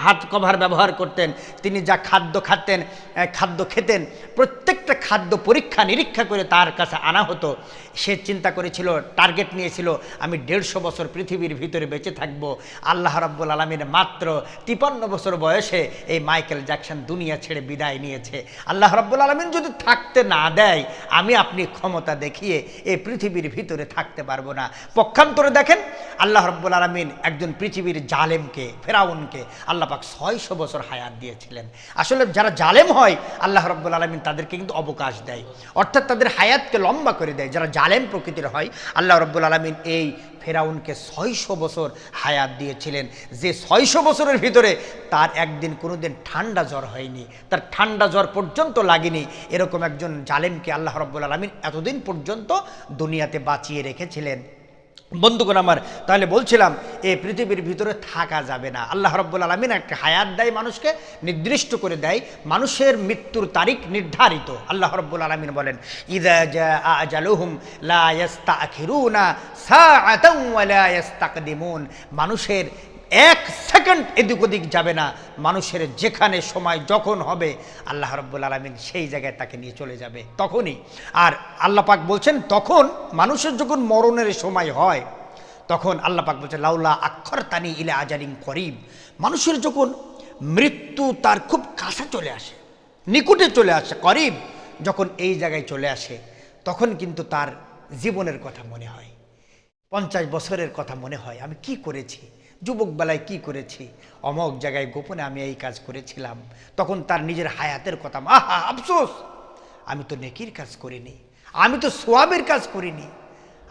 হাত কভার ব্যবহার করতেন। তিনি যা খাদ্য খেতেন, প্রত্যেকটা খাদ্য পরীক্ষা নিরীক্ষা করে তার কাছে আনা হতো। সে চিন্তা করেছিল, টার্গেট নিয়েছিল, আমি 150 বছর পৃথিবীর ভিতরে বেঁচে থাকবো। আল্লাহ রাব্বুল আলামিন মাত্র 53 বছর বয়সে এই মাইকেল জ্যাকসন দুনিয়া ছেড়ে বিদায় নিয়েছে। আল্লাহ রাব্বুল আলামিন যদি থাকতে না দেয়, আমি আপনি ক্ষমতা দেখিয়ে এই পৃথিবীর ভিতরে থাকতে পারবো না। পক্ষান্তরে দেখেন, আল্লাহ রাব্বুল আলামিন একজন পৃথিবীর জালেমকে, ফেরাউনকে আল্লাহ পাক 600 বছর হায়াত দিয়েছিলেন। আসলে যারা জালেম হয়, আল্লাহ রাব্বুল আলামিন তাদেরকে কিন্তু অবকাশ দেয়, অর্থাৎ তাদের হায়াতকে লম্বা করে দেয়। যারা জালেম প্রকৃতির হয়, আল্লাহ রাব্বুল আলামিন এই ফেরাউনকে 600 বছর হায়াত দিয়েছিলেন, যে 600 বছরের ভিতরে তার একদিন কোনোদিন ঠান্ডা জ্বর হয়নি, তার ঠান্ডা জ্বর পর্যন্ত লাগেনি। এরকম একজন জালেমকে আল্লাহ রাব্বুল আলামিন এতদিন পর্যন্ত দুনিয়াতে বাঁচিয়ে রেখেছিলেন। বন্ধুগণ আমার, তাহলে বলছিলাম এই পৃথিবীর ভিতরে থাকা যাবে না। আল্লাহ রাব্বুল আলামিন একটা হায়াত দেয়, মানুষকে নির্দিষ্ট করে দেয়, মানুষের মৃত্যুর তারিখ নির্ধারিত। আল্লাহ রাব্বুল আলামিন বলেন, ইযা জাআ আজালুহুম লা ইস্তাখিরুনা সাআতান ওয়া লা ইস্তাকদিমুন। মানুষের 1 সেকেন্ড এদিক ওদিক যাবে না। মানুষের যেখানে সময় যখন হবে, আল্লাহ রাব্বুল আলামিন সেই জায়গায় তাকে নিয়ে চলে যাবে তখনই। আর আল্লাহ পাক বলছেন, তখন মানুষের যখন মরণের সময় হয়, তখন আল্লাহ পাক বলছেন, লাউলা আখরতানি ইলা আজালিন করিব। মানুষের যখন মৃত্যু তার খুব কাছে চলে আসে, নিকটে চলে আসে, করিব, যখন এই জায়গায় চলে আসে, তখন কিন্তু তার জীবনের কথা মনে হয়, 50 বছরের কথা মনে হয়, আমি কি করেছি, যুবক বেলায় কি করেছি, অমক জায়গায় গোপনে আমি এই কাজ করেছিলাম। তখন তার নিজের হায়াতের কথা, আহা আফসোস, আমি তো নেকির কাজ করিনি, আমি তো সোয়াবের কাজ করিনি,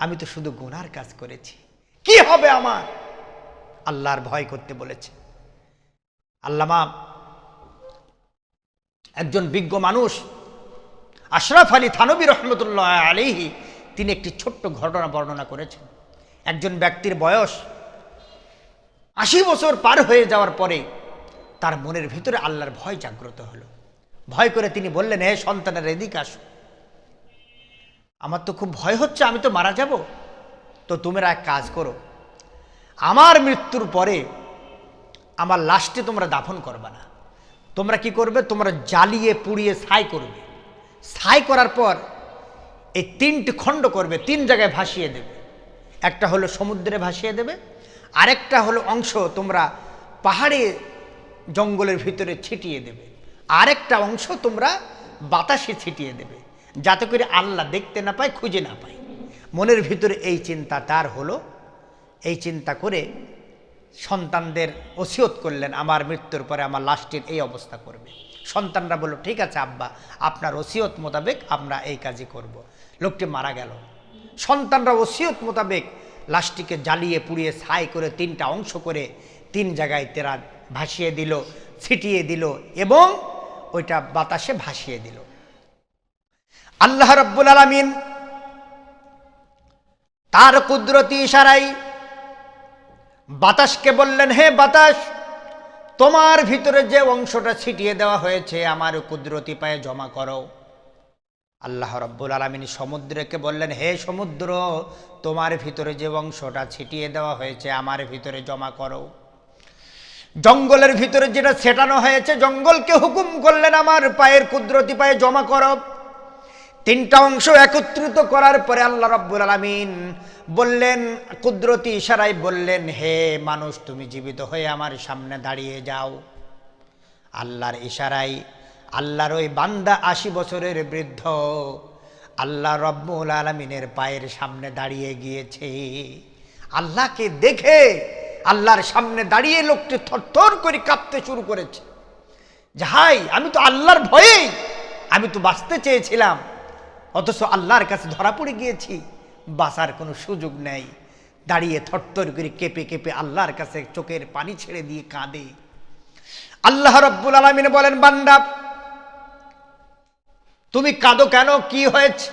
আমি তো শুধু গুনার কাজ করেছি, কি হবে আমার। আল্লাহর ভয় করতে বলেছে। আল্লামা একজন বিজ্ঞ মানুষ আশরাফ আলী থানবী রহমতুল্লাহ আলাইহি, তিনি একটি ছোট্ট ঘটনা বর্ণনা করেছেন। একজন ব্যক্তির বয়স 80 বছর পার হয়ে যাওয়ার পরে তার মনের ভিতরে আল্লাহর ভয় জাগ্রত হলো। ভয় করে তিনি বললেন, হে সন্তানের এদিকে আসো, আমার তো খুব ভয় হচ্ছে, আমি তো মারা যাব। তো তোমরা এক কাজ করো, আমার মৃত্যুর পরে আমার লাশটি তোমরা দাফন করবে না। তোমরা কি করবে, তোমরা জ্বালিয়ে পুড়িয়ে ছাই করবে। ছাই করার পর এই 3টি খণ্ড করবে, 3 জায়গায় ভাসিয়ে দেবে। একটা হলো সমুদ্রে ভাসিয়ে দেবে, আরেকটা হলো অংশ তোমরা পাহাড়ে জঙ্গলের ভিতরে ছিটিয়ে দেবে, আরেকটা অংশ তোমরা বাতাসে ছিটিয়ে দেবে, যাতে করে আল্লাহ দেখতে না পায়, খুঁজে না পায়। মনের ভিতরে এই চিন্তা তার হলো। এই চিন্তা করে সন্তানদের ওসিয়ত করলেন, আমার মৃত্যুর পরে আমার লাশটির এই অবস্থা করবে। সন্তানরা বলল, ঠিক আছে আব্বা, আপনার ওসিয়ত মোতাবেক আমরা এই কাজই করব। লোকটি মারা গেল। সন্তানরা ওসিয়ত মোতাবেক লাশটিকে জ্বালিয়ে পুড়িয়ে ছাই করে 3টা অংশ করে 3 জায়গায় তেরা ভাসিয়ে দিল, ছিটিয়ে দিল এবং ওইটা বাতাসে ভাসিয়ে দিল। আল্লাহ রাব্বুল আলামিন তার কুদরতি ইশারায় বাতাসকে বললেন, হে বাতাস, তোমার ভিতরে যে অংশটা ছিটিয়ে দেওয়া হয়েছে আমার কুদরতি পায়ে জমা করো। আল্লাহ রাব্বুল আলামিন সমুদ্রকে বললেন, হে সমুদ্র, তোমার ভিতরে যে অংশটা ছিটিয়ে দেওয়া হয়েছে আমার ভিতরে জমা করো। জঙ্গলের ভিতরে যেটা ছেটানো হয়েছে, জঙ্গলকে হুকুম করলেন আমার পায়ের কুদরতি পায়ে জমা করো। তিনটা অংশ একত্রিত করার পরে আল্লাহ রাব্বুল আলামিন বললেন, কুদরতি ইশারায় বললেন, হে মানুষ তুমি জীবিত হয়ে আমার সামনে দাঁড়িয়ে যাও। আল্লাহর ইশারায় আল্লাহর ওই বান্দা 80 বছরের বৃদ্ধ আল্লাহ রাব্বুল আলামিনের পায়ের সামনে দাঁড়িয়ে গিয়েছে। আল্লাহকে দেখে আল্লাহর সামনে দাঁড়িয়ে লোকটি থরথর করে কাঁপতে শুরু করেছে। যাই, আমি তো আল্লাহর ভয়ে, আমি তো বাঁচতে চেয়েছিলাম, অথচ আল্লাহর কাছে ধরা পড়ে গিয়েছি, বাঁচার কোনো সুযোগ নেই। দাঁড়িয়ে থরথর করে কেঁপে কেঁপে আল্লাহর কাছে চোখের পানি ছেড়ে দিয়ে কাঁদে। আল্লাহ রাব্বুল আলামিন বলেন, বান্দা তুমি কাঁদো কেন? কি হয়েছে?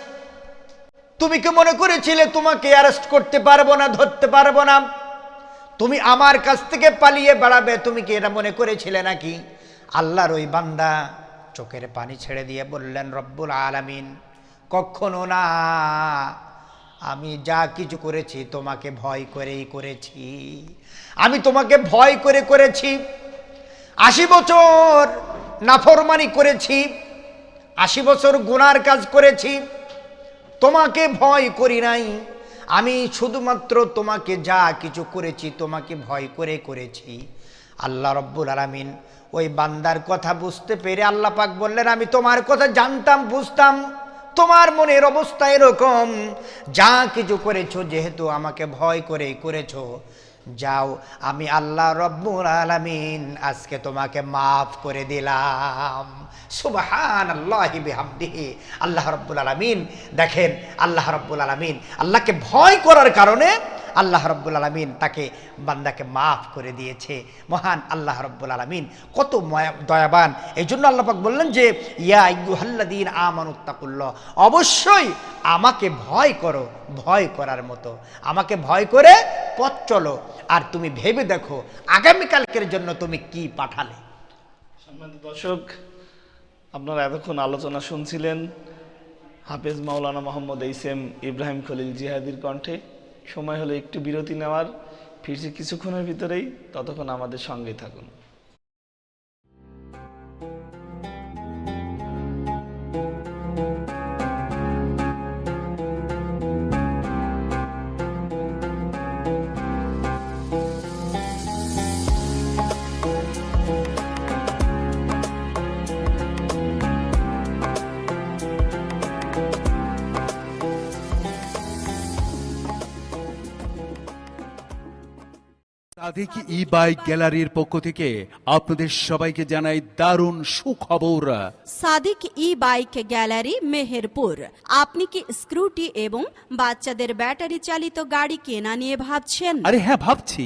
তুমি কি মনে করেছিলে তোমাকে অ্যারেস্ট করতে পারবো না, ধরতে পারবো না, তুমি আমার কাছ থেকে পালিয়ে বেড়াবে? তুমি কি এটা মনে করেছিলে নাকি? আল্লাহর ওই বান্দা চোখের পানি ছেড়ে দিয়ে বললেন, রব্বুল আলামিন কখনো না, আমি যা কিছু করেছি তোমাকে ভয় করেই করেছি। আমি তোমাকে ভয় করে করেছি। 80 বছর নাফরমানি করেছি, 80 বছর গুনার কাজ করেছি, তোমাকে ভয় করি নাই। আমি শুধুমাত্র তোমাকে যা কিছু করেছি তোমাকে ভয় করে করেছি। আল্লাহ রাব্বুল আলামিন ওই বান্দার কথা বুঝতে পেরে আল্লাহ পাক বললেন, আমি তোমার কথা জানতাম, বুঝতাম, তোমার মনের অবস্থা এরকম, যা কিছু করেছো যেহেতু আমাকে ভয় করে করেছো, যাও আমি আল্লাহ রাব্বুল আলামিন আজকে তোমাকে মাফ করে দিলাম। সুবহানাল্লাহি বিহামদিহি। আল্লাহ রাব্বুল আলামিন দেখেন, আল্লাহ রাব্বুল আলামিন আল্লাহকে ভয় করার কারণে আল্লাহ রাব্বুল আলামিন তাকে বান্দাকে মাফ করে দিয়েছে। মহান আল্লাহ রাব্বুল আলামিন কত দয়াবান। এই জন্য আল্লাহ পাক বললেন যে ইয়া আইয়ুহাল্লাযীনা আমানুত্তাকুল্লাহ, অবশ্যই আমাকে ভয় করো, ভয় করার মতো আমাকে ভয় করে পথ চলো। আর তুমি ভেবে দেখো আগামীকালকের জন্য তুমি কি পাঠালে। সম্মানিত দর্শক, আপনারা এতক্ষণ আলোচনা শুনছিলেন হাফেজ মাওলানা মোহাম্মদ এইসএম ইব্রাহিম খলিল জিহাদির কণ্ঠে। সময় হলো একটু বিরতি নেওয়ার, ফিরছি কিছুক্ষণের ভিতরেই, ততক্ষণ আমাদের সঙ্গেই থাকুন। সাদিক ই বাইক গ্যালারির পক্ষ থেকে আপনাদের সবাইকে জানাই দারুণ সুখবর। সাদিক ই বাইক গ্যালারি মেহেরপুর। আপনি কি স্কুটি এবং বাচ্চাদের ব্যাটারি চালিত গাড়ি কেনা নিয়ে ভাবছেন? আরে হ্যাঁ, ভাবছি।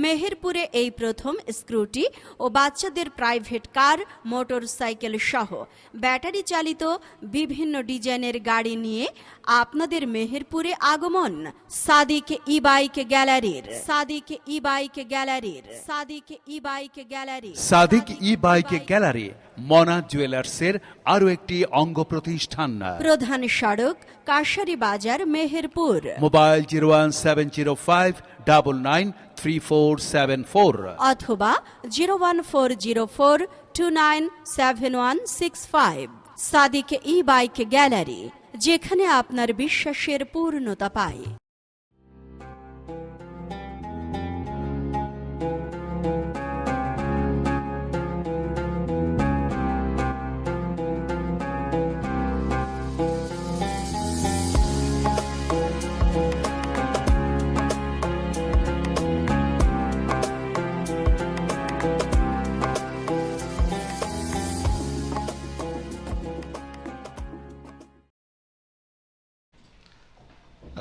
মেহেরপুরে এই প্রথম স্কুটি ও বাচ্চাদের প্রাইভেট কার, মোটর সাইকেল সহ ব্যাটারি চালিত বিভিন্ন ডিজাইনের গাড়ি নিয়ে আপনাদের মেহেরপুরে আগমন সাদিক ই বাইক গ্যালারির। সাদিক ই বাইক গ্যালারির। সাদিক ই বাইক গ্যালারি। সাদিক ই বাইক গ্যালারি মনা জুয়েলার্সের আরো একটি অঙ্গ প্রতিষ্ঠান। প্রধান সড়ক কাশারি বাজার, মেহেরপুর। মোবাইল 01705993474 অথবা 01404297165। সাদিক ই বাইক গ্যালারি, যেখানে আপনার বিশ্বাসের পূর্ণতা পায়।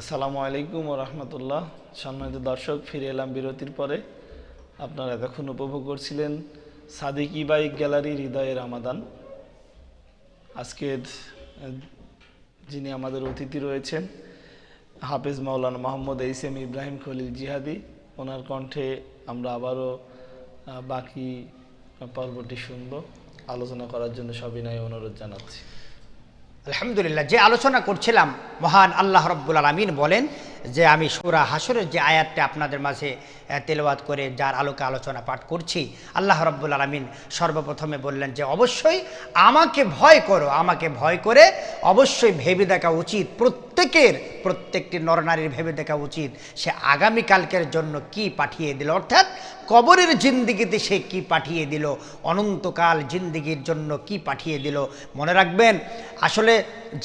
আসসালামু আলাইকুম ওয়া রাহমাতুল্লাহ। সম্মানিত দর্শক, ফিরে এলাম বিরতির পরে। আপনারা এতক্ষণ উপভোগ করছিলেন সাদিক ই বাইক গ্যালারি হৃদয়ে রামাদান। আজকের যিনি আমাদের অতিথি রয়েছেন হাফেজ মাওলানা মোহাম্মদ এইসএম ইব্রাহিম খলিল জিহাদি, ওনার কণ্ঠে আমরা আবারও বাকি পর্বটি শুনব। আলোচনা করার জন্য সবিনয় অনুরোধ জানাচ্ছি। আলহামদুলিল্লাহ, যে আলোচনা করছিলাম, মহান আল্লাহ রাব্বুল আলামিন বলেন যে আমি সূরা হাশরের যে আয়াতটা আপনাদের মাঝে তেলাওয়াত করে যার আলোকে আলোচনা পাঠ করছি, আল্লাহ রাব্বুল আলামিন সর্বপ্রথমে বললেন যে অবশ্যই আমাকে ভয় করো, আমাকে ভয় করে অবশ্যই ভেবে দেখা উচিত, প্রত্যেকটি নরনারীর ভেবে দেখা উচিত সে আগামীকালকের জন্য কি পাঠিয়ে দিল, অর্থাৎ কবরের জিন্দিগিতে সে কি পাঠিয়ে দিল, অনন্তকাল জিন্দিগির জন্য কি পাঠিয়ে দিল। মনে রাখবেন, আসলে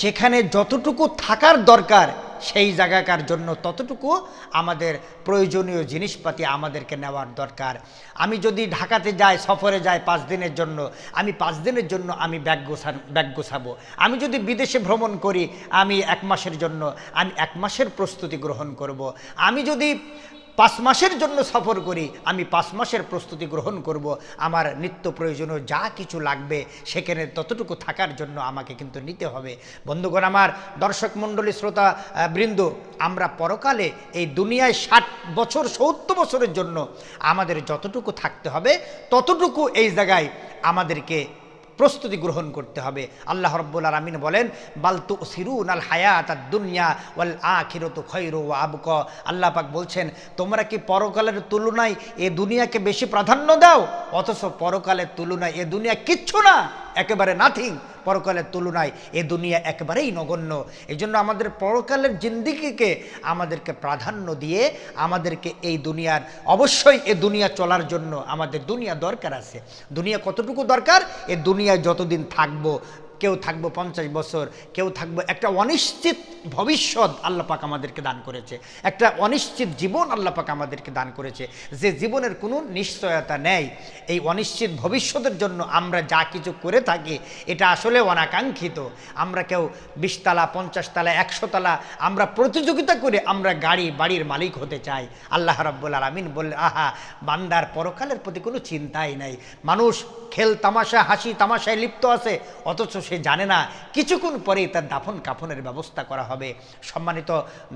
যেখানে যতটুকু থাকার দরকার সেই জায়গাকার জন্য ততটুকু আমাদের প্রয়োজনীয় জিনিসপাতি আমাদেরকে নেওয়ার দরকার। আমি যদি ঢাকাতে যাই, সফরে যাই 5 দিনের জন্য, আমি 5 দিনের জন্য আমি ব্যাগ গোছাবো। আমি যদি বিদেশে ভ্রমণ করি, আমি 1 মাসের জন্য আমি 1 মাসের প্রস্তুতি গ্রহণ করব। আমি যদি 5 মাসের জন্য সফর করি, আমি 5 মাসের প্রস্তুতি গ্রহণ করব। আমার নিত্য প্রয়োজনীয় যা কিছু লাগবে সেখানে ততটুকু থাকার জন্য আমাকে কিন্তু নিতে হবে। বন্ধুগণ আমার, দর্শক মণ্ডলী, শ্রোতা বৃন্দ, আমরা পরকালে এই দুনিয়ায় 60 বছর 70 বছরের জন্য আমাদের যতটুকু থাকতে হবে ততটুকু এই জায়গায় আমাদেরকে প্রস্তুতি গ্রহণ করতে হবে। আল্লাহ রাব্বুল আলামিন বলেন, বাল তুসিরুনাল হায়াতাদ দুনিয়া ওয়াল আখিরাতু খায়রু ওয়া আবকা। আল্লাহ পাক বলছেন, তোমরা কি পরকালের তুলনায় এ দুনিয়াকে বেশি প্রাধান্য দাও, অথচ পরকালের তুলনায় এ দুনিয়া কিচ্ছু না, একেবারে নাথিং। পরকালের তুলনায় এ দুনিয়া একেবারেই নগণ্য। এই জন্য আমাদের পরকালের জিন্দিগিকে আমাদেরকে প্রাধান্য দিয়ে আমাদেরকে এই দুনিয়ার, অবশ্যই এ দুনিয়া চলার জন্য আমাদের দুনিয়া দরকার আছে। দুনিয়া কতটুকু দরকার? এ দুনিয়ায় যতদিন থাকবো, কেউ থাকবো 50 বছর, কেউ থাকবো, একটা অনিশ্চিত ভবিষ্যৎ আল্লাহ পাক আমাদেরকে দান করেছে, একটা অনিশ্চিত জীবন আল্লাহ পাক আমাদেরকে দান করেছে, যে জীবনের কোনো নিশ্চয়তা নেই। এই অনিশ্চিত ভবিষ্যতের জন্য আমরা যা কিছু করে থাকি এটা আসলে অনাকাঙ্ক্ষিত। আমরা কেউ 20 তালা 50 তালা 100 তালা আমরা প্রতিযোগিতা করে আমরা বাড়ির মালিক হতে চাই। আল্লাহ রাব্বুল আলামিন বললেন, আহা, বান্দার পরকালের প্রতি কোনো চিন্তাই নাই। মানুষ খেল তামাশা, হাসি তামাশায় লিপ্ত আছে, অথচ সে জানে না কিছুক্ষণ পরেই তার দাফন কাফনের ব্যবস্থা করা হবে। সম্মানিত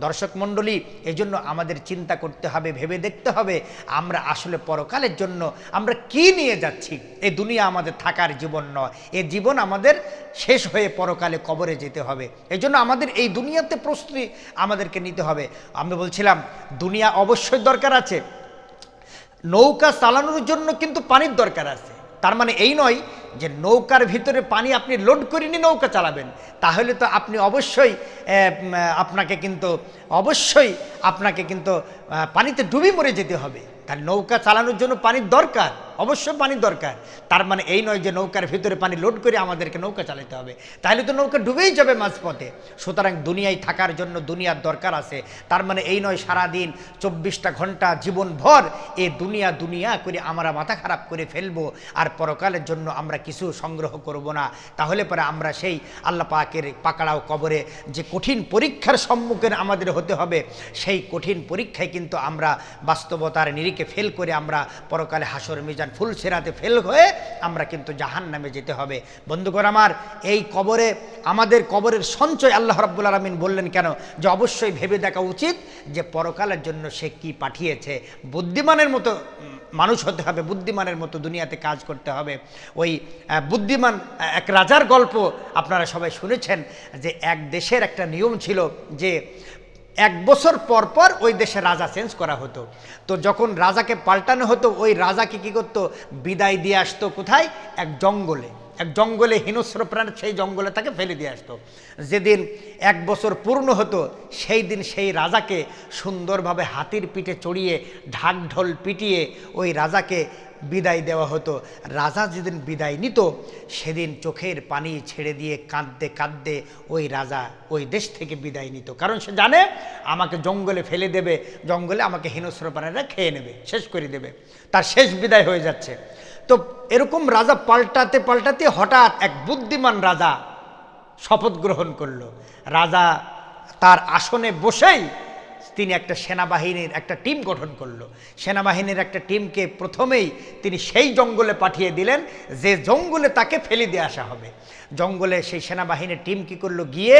দর্শক মণ্ডলী, এই জন্য আমাদের চিন্তা করতে হবে, ভেবে দেখতে হবে আমরা আসলে পরকালের জন্য আমরা কি নিয়ে যাচ্ছি। এই দুনিয়া আমাদের থাকার জীবন নয়, এই জীবন আমাদের শেষ হয়ে পরকালে কবরে যেতে হবে। এই জন্য আমাদের এই দুনিয়াতে প্রস্তুতি আমাদেরকে নিতে হবে। আমি বলছিলাম দুনিয়া অবশ্যই দরকার আছে, নৌকা চালানোর জন্য কিন্তু পানির দরকার আছে। তার মানে এই নয় যে নৌকার ভিতরে পানি আপনি লোড করে নিয়ে নৌকা চালাবেন, তাহলে তো আপনি অবশ্যই আপনাকে কিন্তু পানিতে ডুবে মরে যেতে হবে। তার নৌকা চালানোর জন্য পানির দরকার, অবশ্যই পানির দরকার। তার মানে এই নয় যে নৌকার ভিতরে পানি লোড করে আমাদেরকে নৌকা চালাতে হবে, তাহলে তো নৌকা ডুবেই যাবে মাঝপথে। সুতরাং দুনিয়ায় থাকার জন্য দুনিয়ার দরকার আছে। তার মানে এই নয় সারাদিন 24টা ঘন্টা জীবনভর এ দুনিয়া করে আমরা মাথা খারাপ করে ফেলবো আর পরকালের জন্য আমরা কিছু সংগ্রহ করব না। তাহলে পরে আমরা সেই আল্লাহ পাকের পাকড়াও কবরে যে কঠিন পরীক্ষার সম্মুখীন আমাদের হতে হবে, সেই কঠিন পরীক্ষায় কিন্তু আমরা বাস্তবতার নিরিখে ফেল করে আমরা পরকালে হাসর মিজান ফুল সেরাতে ফেল হয়ে আমরা কিন্তু জাহান্নামে যেতে হবে। বন্ধুগণ আমার, এই কবরে আমাদের কবরের সঞ্চয় আল্লাহ রাব্বুল আলামিন বললেন কেন? যে অবশ্যই ভেবে দেখা উচিত যে পরকালের জন্য সে কি পাঠিয়েছে। বুদ্ধিমানের মতো মানুষ হতে হবে, বুদ্ধিমানের মতো দুনিয়াতে কাজ করতে হবে। ওই বুদ্ধিমান এক রাজার গল্প আপনারা সবাই শুনেছেন, যে এক দেশের একটা নিয়ম ছিল যে 1 বছর পর পর ওই দেশে রাজা চেঞ্জ করা হতো। তো যখন রাজাকে পাল্টানো হতো, ওই রাজাকে কী করতো, বিদায় দিয়ে আসতো কোথায়? এক জঙ্গলে হিংস্র প্রাণ, সেই জঙ্গলে তাকে ফেলে দিয়ে আসতো। যেদিন 1 বছর পূর্ণ হতো সেই দিন সেই রাজাকে সুন্দরভাবে হাতির পিঠে চড়িয়ে ঢাক ঢোল পিটিয়ে ওই রাজাকে বিদায় দেওয়া হতো। রাজা যেদিন বিদায় নিত সেদিন চোখের পানি ছেড়ে দিয়ে কাঁদতে কাঁদতে ওই রাজা ওই দেশ থেকে বিদায় নিত, কারণ সে জানে আমাকে জঙ্গলে ফেলে দেবে, জঙ্গলে আমাকে হিংস্র প্রাণীরা খেয়ে নেবে, শেষ করে দেবে, তার শেষ বিদায় হয়ে যাচ্ছে। তো এরকম রাজা পাল্টাতে পাল্টাতে হঠাৎ এক বুদ্ধিমান রাজা শপথ গ্রহণ করলো। রাজা তার আসনে বসেই তিনি একটা সেনাবাহিনীর একটা টিম গঠন করলো। সেনাবাহিনীর একটা টিমকে প্রথমেই তিনি সেই জঙ্গলে পাঠিয়ে দিলেন যে জঙ্গলে তাকে ফেলে দিয়ে আসা হবে। জঙ্গলে সেই সেনাবাহিনীর টিম কী করলো, গিয়ে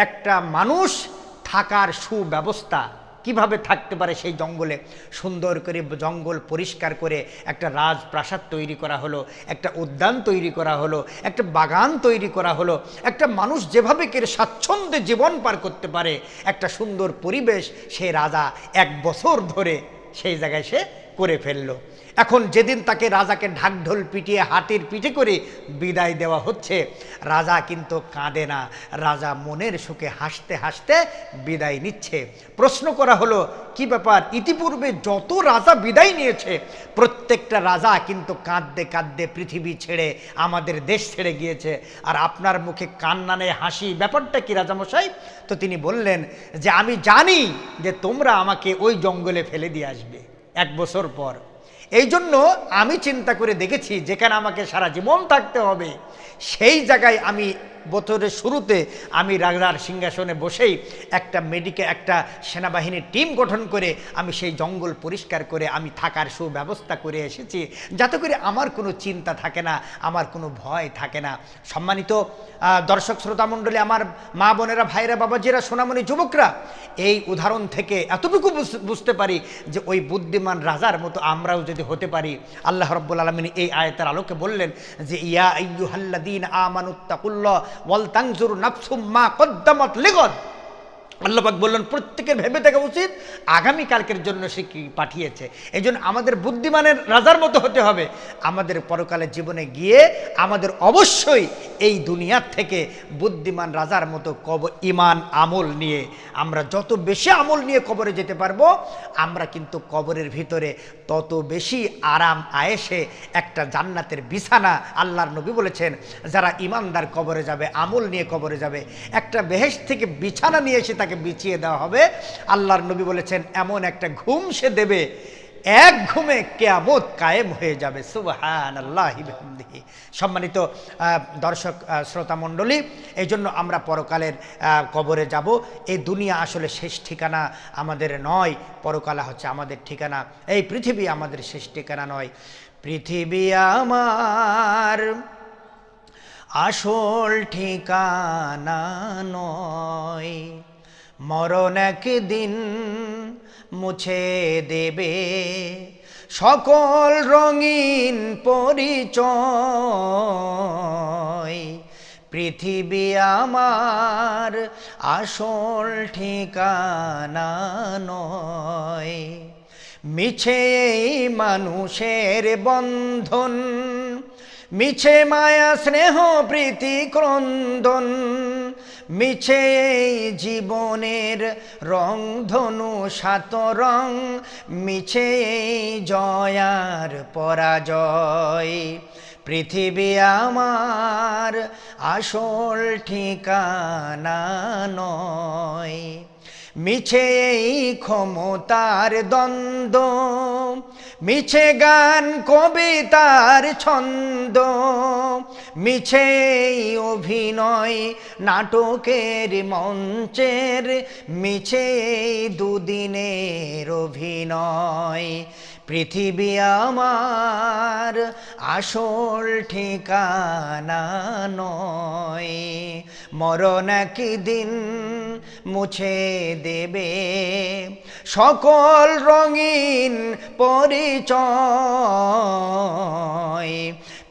একটা মানুষ থাকার সুব্যবস্থা কিভাবে থাকতে পারে সেই জঙ্গলে। সুন্দর করে জঙ্গল পরিষ্কার করে একটা রাজপ্রাসাদ তৈরি করা হলো, একটা উদ্যান তৈরি করা হলো, একটা বাগান তৈরি করা হলো, একটা মানুষ যেভাবে করে স্বাচ্ছন্দ্যে জীবন পার করতে পারে একটা সুন্দর পরিবেশ সেই রাজা 1 বছর ধরে সেই জায়গায় সে করে ফেললো। এখন যেদিন তাকে রাজাকে ঢাকঢোল পিটিয়ে হাতির পিঠে করে বিদায় দেওয়া হচ্ছে, রাজা কিন্তু কাঁদে না, রাজা মনের সুখে হাসতে হাসতে বিদায় নিচ্ছে। প্রশ্ন করা হলো কি ব্যাপার, ইতিপূর্বে যত রাজা বিদায় নিয়েছে প্রত্যেকটা রাজা কিন্তু কাঁদতে কাঁদতে পৃথিবী ছেড়ে আমাদের দেশ ছেড়ে গিয়েছে, আর আপনার মুখে কান্না নেই হাসি, ব্যাপারটা কি রাজামশাই? তো তিনি বললেন যে আমি জানি যে তোমরা আমাকে ওই জঙ্গলে ফেলে দিয়ে আসবে 1 বছর পর। এই জন্য আমি চিন্তা করে দেখেছি যেখানে আমাকে সারা জীবন থাকতে হবে সেই জায়গায় আমি বছরের শুরুতে আমি রাজার সিংহাসনে বসেই একটা সেনাবাহিনীর টিম গঠন করে আমি সেই জঙ্গল পরিষ্কার করে আমি থাকার সুব্যবস্থা করে এসেছি, যাতে করে আমার কোনো চিন্তা থাকে না, আমার কোনো ভয় থাকে না। সম্মানিত দর্শক শ্রোতা মণ্ডলী, আমার মা বোনেরা, ভাইরা, বাবাজিরা, সোনামণি, যুবকরা, এই উদাহরণ থেকে এতটুকু বুঝতে পারি যে ওই বুদ্ধিমান রাজার মতো আমরাও যদি হতে পারি। আল্লাহ রাব্বুল আলামিন এই আয়াতের আলোকে বললেন যে ইয়া আইয়ুহাল্লাযীনা আমানুত্তাকুল্লাহ ওয়াল তানজুর নাফসুম মা কদ্দামাত লিগাদ। আল্লাহ পাক বললেন প্রত্যেকের ভেবে দেখা উচিত আগামীকালকের জন্য সে কি পাঠিয়েছে। এই জন্য আমাদের বুদ্ধিমানের রাজার মতো হতে হবে। আমাদের পরকালের জীবনে গিয়ে আমাদের অবশ্যই এই দুনিয়ার থেকে বুদ্ধিমান রাজার মতো ঈমান আমল নিয়ে, আমরা যত বেশি আমল নিয়ে কবরে যেতে পারবো, আমরা কিন্তু কবরের ভিতরে তত বেশি আরাম আয়েশে একটা জান্নাতের বিছানা, আল্লাহর নবী বলেছেন যারা ঈমানদার কবরে যাবে, আমল নিয়ে কবরে যাবে, একটা বেহেশত থেকে বিছানা নিয়ে এসে তাকে বিছিয়ে দেওয়া হবে। আল্লাহর নবী বলেছেন এমন একটা ঘুম সে দেবে, 1 ঘুমে কিয়ামত কায়েম হয়ে যাবে। সুবহানাল্লাহি বিহামদিহি। সম্মানিত দর্শক শ্রোতা মণ্ডলী, এই জন্য আমরা পরকালের কবরে যাব। এই দুনিয়া আসলে শেষ ঠিকানা আমাদের নয়, পরকাল হচ্ছে আমাদের ঠিকানা। এই পৃথিবী আমাদের শেষ ঠিকানা নয়। পৃথিবী আমার আসল ঠিকানা নয়, মরণ একদিন মুছে দেবে সকল রঙিন পরিচয়। পৃথিবী আমার আসল ঠিকানা নয়, মিছে এই মানুষের বন্ধন, মিছে মায়া স্নেহ প্রীতি ক্রন্দন, মিছে এই জীবনের রংধনু সাত রং, মিছে এই জয়ার পরাজয়। পৃথিবী আমার আসল ঠিকানা নয়, মিছে এই ক্ষমতার দ্বন্দ্ব, মিছে গান কবিতার ছন্দ, মিছে এই অভিনয় নাটকের মঞ্চের, মিছে এই দুদিনের অভিনয়। পৃথিবী আমার আসল ঠিকানা নয়, মরণ একদিন মুছে দেবে সকল রঙিন পরিচয়।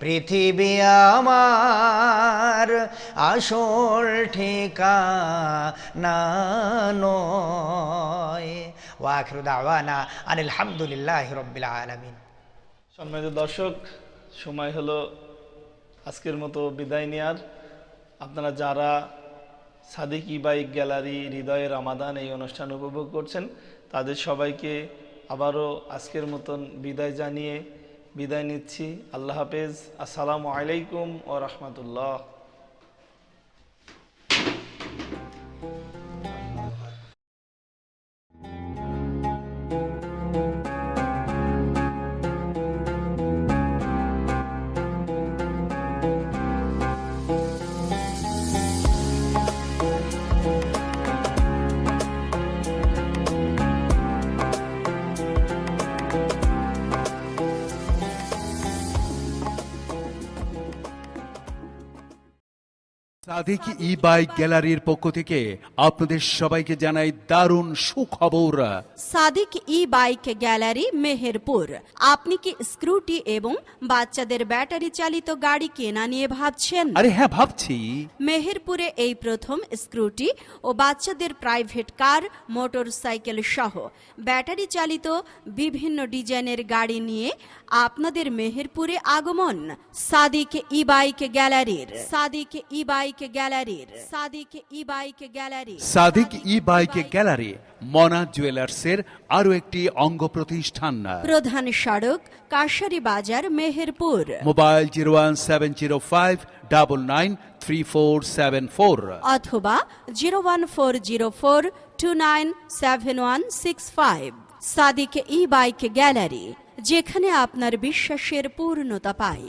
পৃথিবী আমার আসল ঠিকানা নয়। ওয়া আখিরু দাওয়ানা আনিল হামদুলিল্লাহি রাব্বিল আলামিন। সম্মানিত দর্শক, সময় হলো আজকের মতো বিদায় নেয়ার। আপনারা যারা সাদিক ই-বাইক গ্যালারি হৃদয়ে রামাদান এই অনুষ্ঠান উপভোগ করছেন, তাদের সবাইকে আবারও আজকের মতন বিদায় জানিয়ে বিদায় নিচ্ছি। আল্লাহ হাফেজ। আসসালামু আলাইকুম ওয়া রাহমাতুল্লাহ। সাদিক ই বাইক গ্যালারির পক্ষ থেকে আপনাদের সবাইকে জানাই দারুণ সুখবর। সাদিক ই বাইক গ্যালারি মেহেরপুর। আপনি কি স্কুটি এবং বাচ্চাদের ব্যাটারি চালিত গাড়ি কেনা নিয়ে ভাবছেন? আরে হ্যাঁ, ভাবছি। মেহেরপুরে এই প্রথম স্কুটি ও বাচ্চাদের প্রাইভেট কার, মোটর সাইকেল সহ ব্যাটারি চালিত বিভিন্ন ডিজাইনের গাড়ি নিয়ে আপনাদের মেহেরপুরে আগমন সাদিক ই বাইক গ্যালারির। সাদিক ই বাইক গ্যালারির। সাদিক ই বাইক গ্যালারি। সাদিক ই বাইক গ্যালারি মনা জুয়েলার্সের আরো একটি অঙ্গ প্রতিষ্ঠান। প্রধান সড়ক কাশারি বাজার মেহেরপুর। মোবাইল 01705993474 অথবা 01404297165। সাদিক ই বাইক গ্যালারি, যেখানে আপনার বিশ্বাসের পূর্ণতা পায়।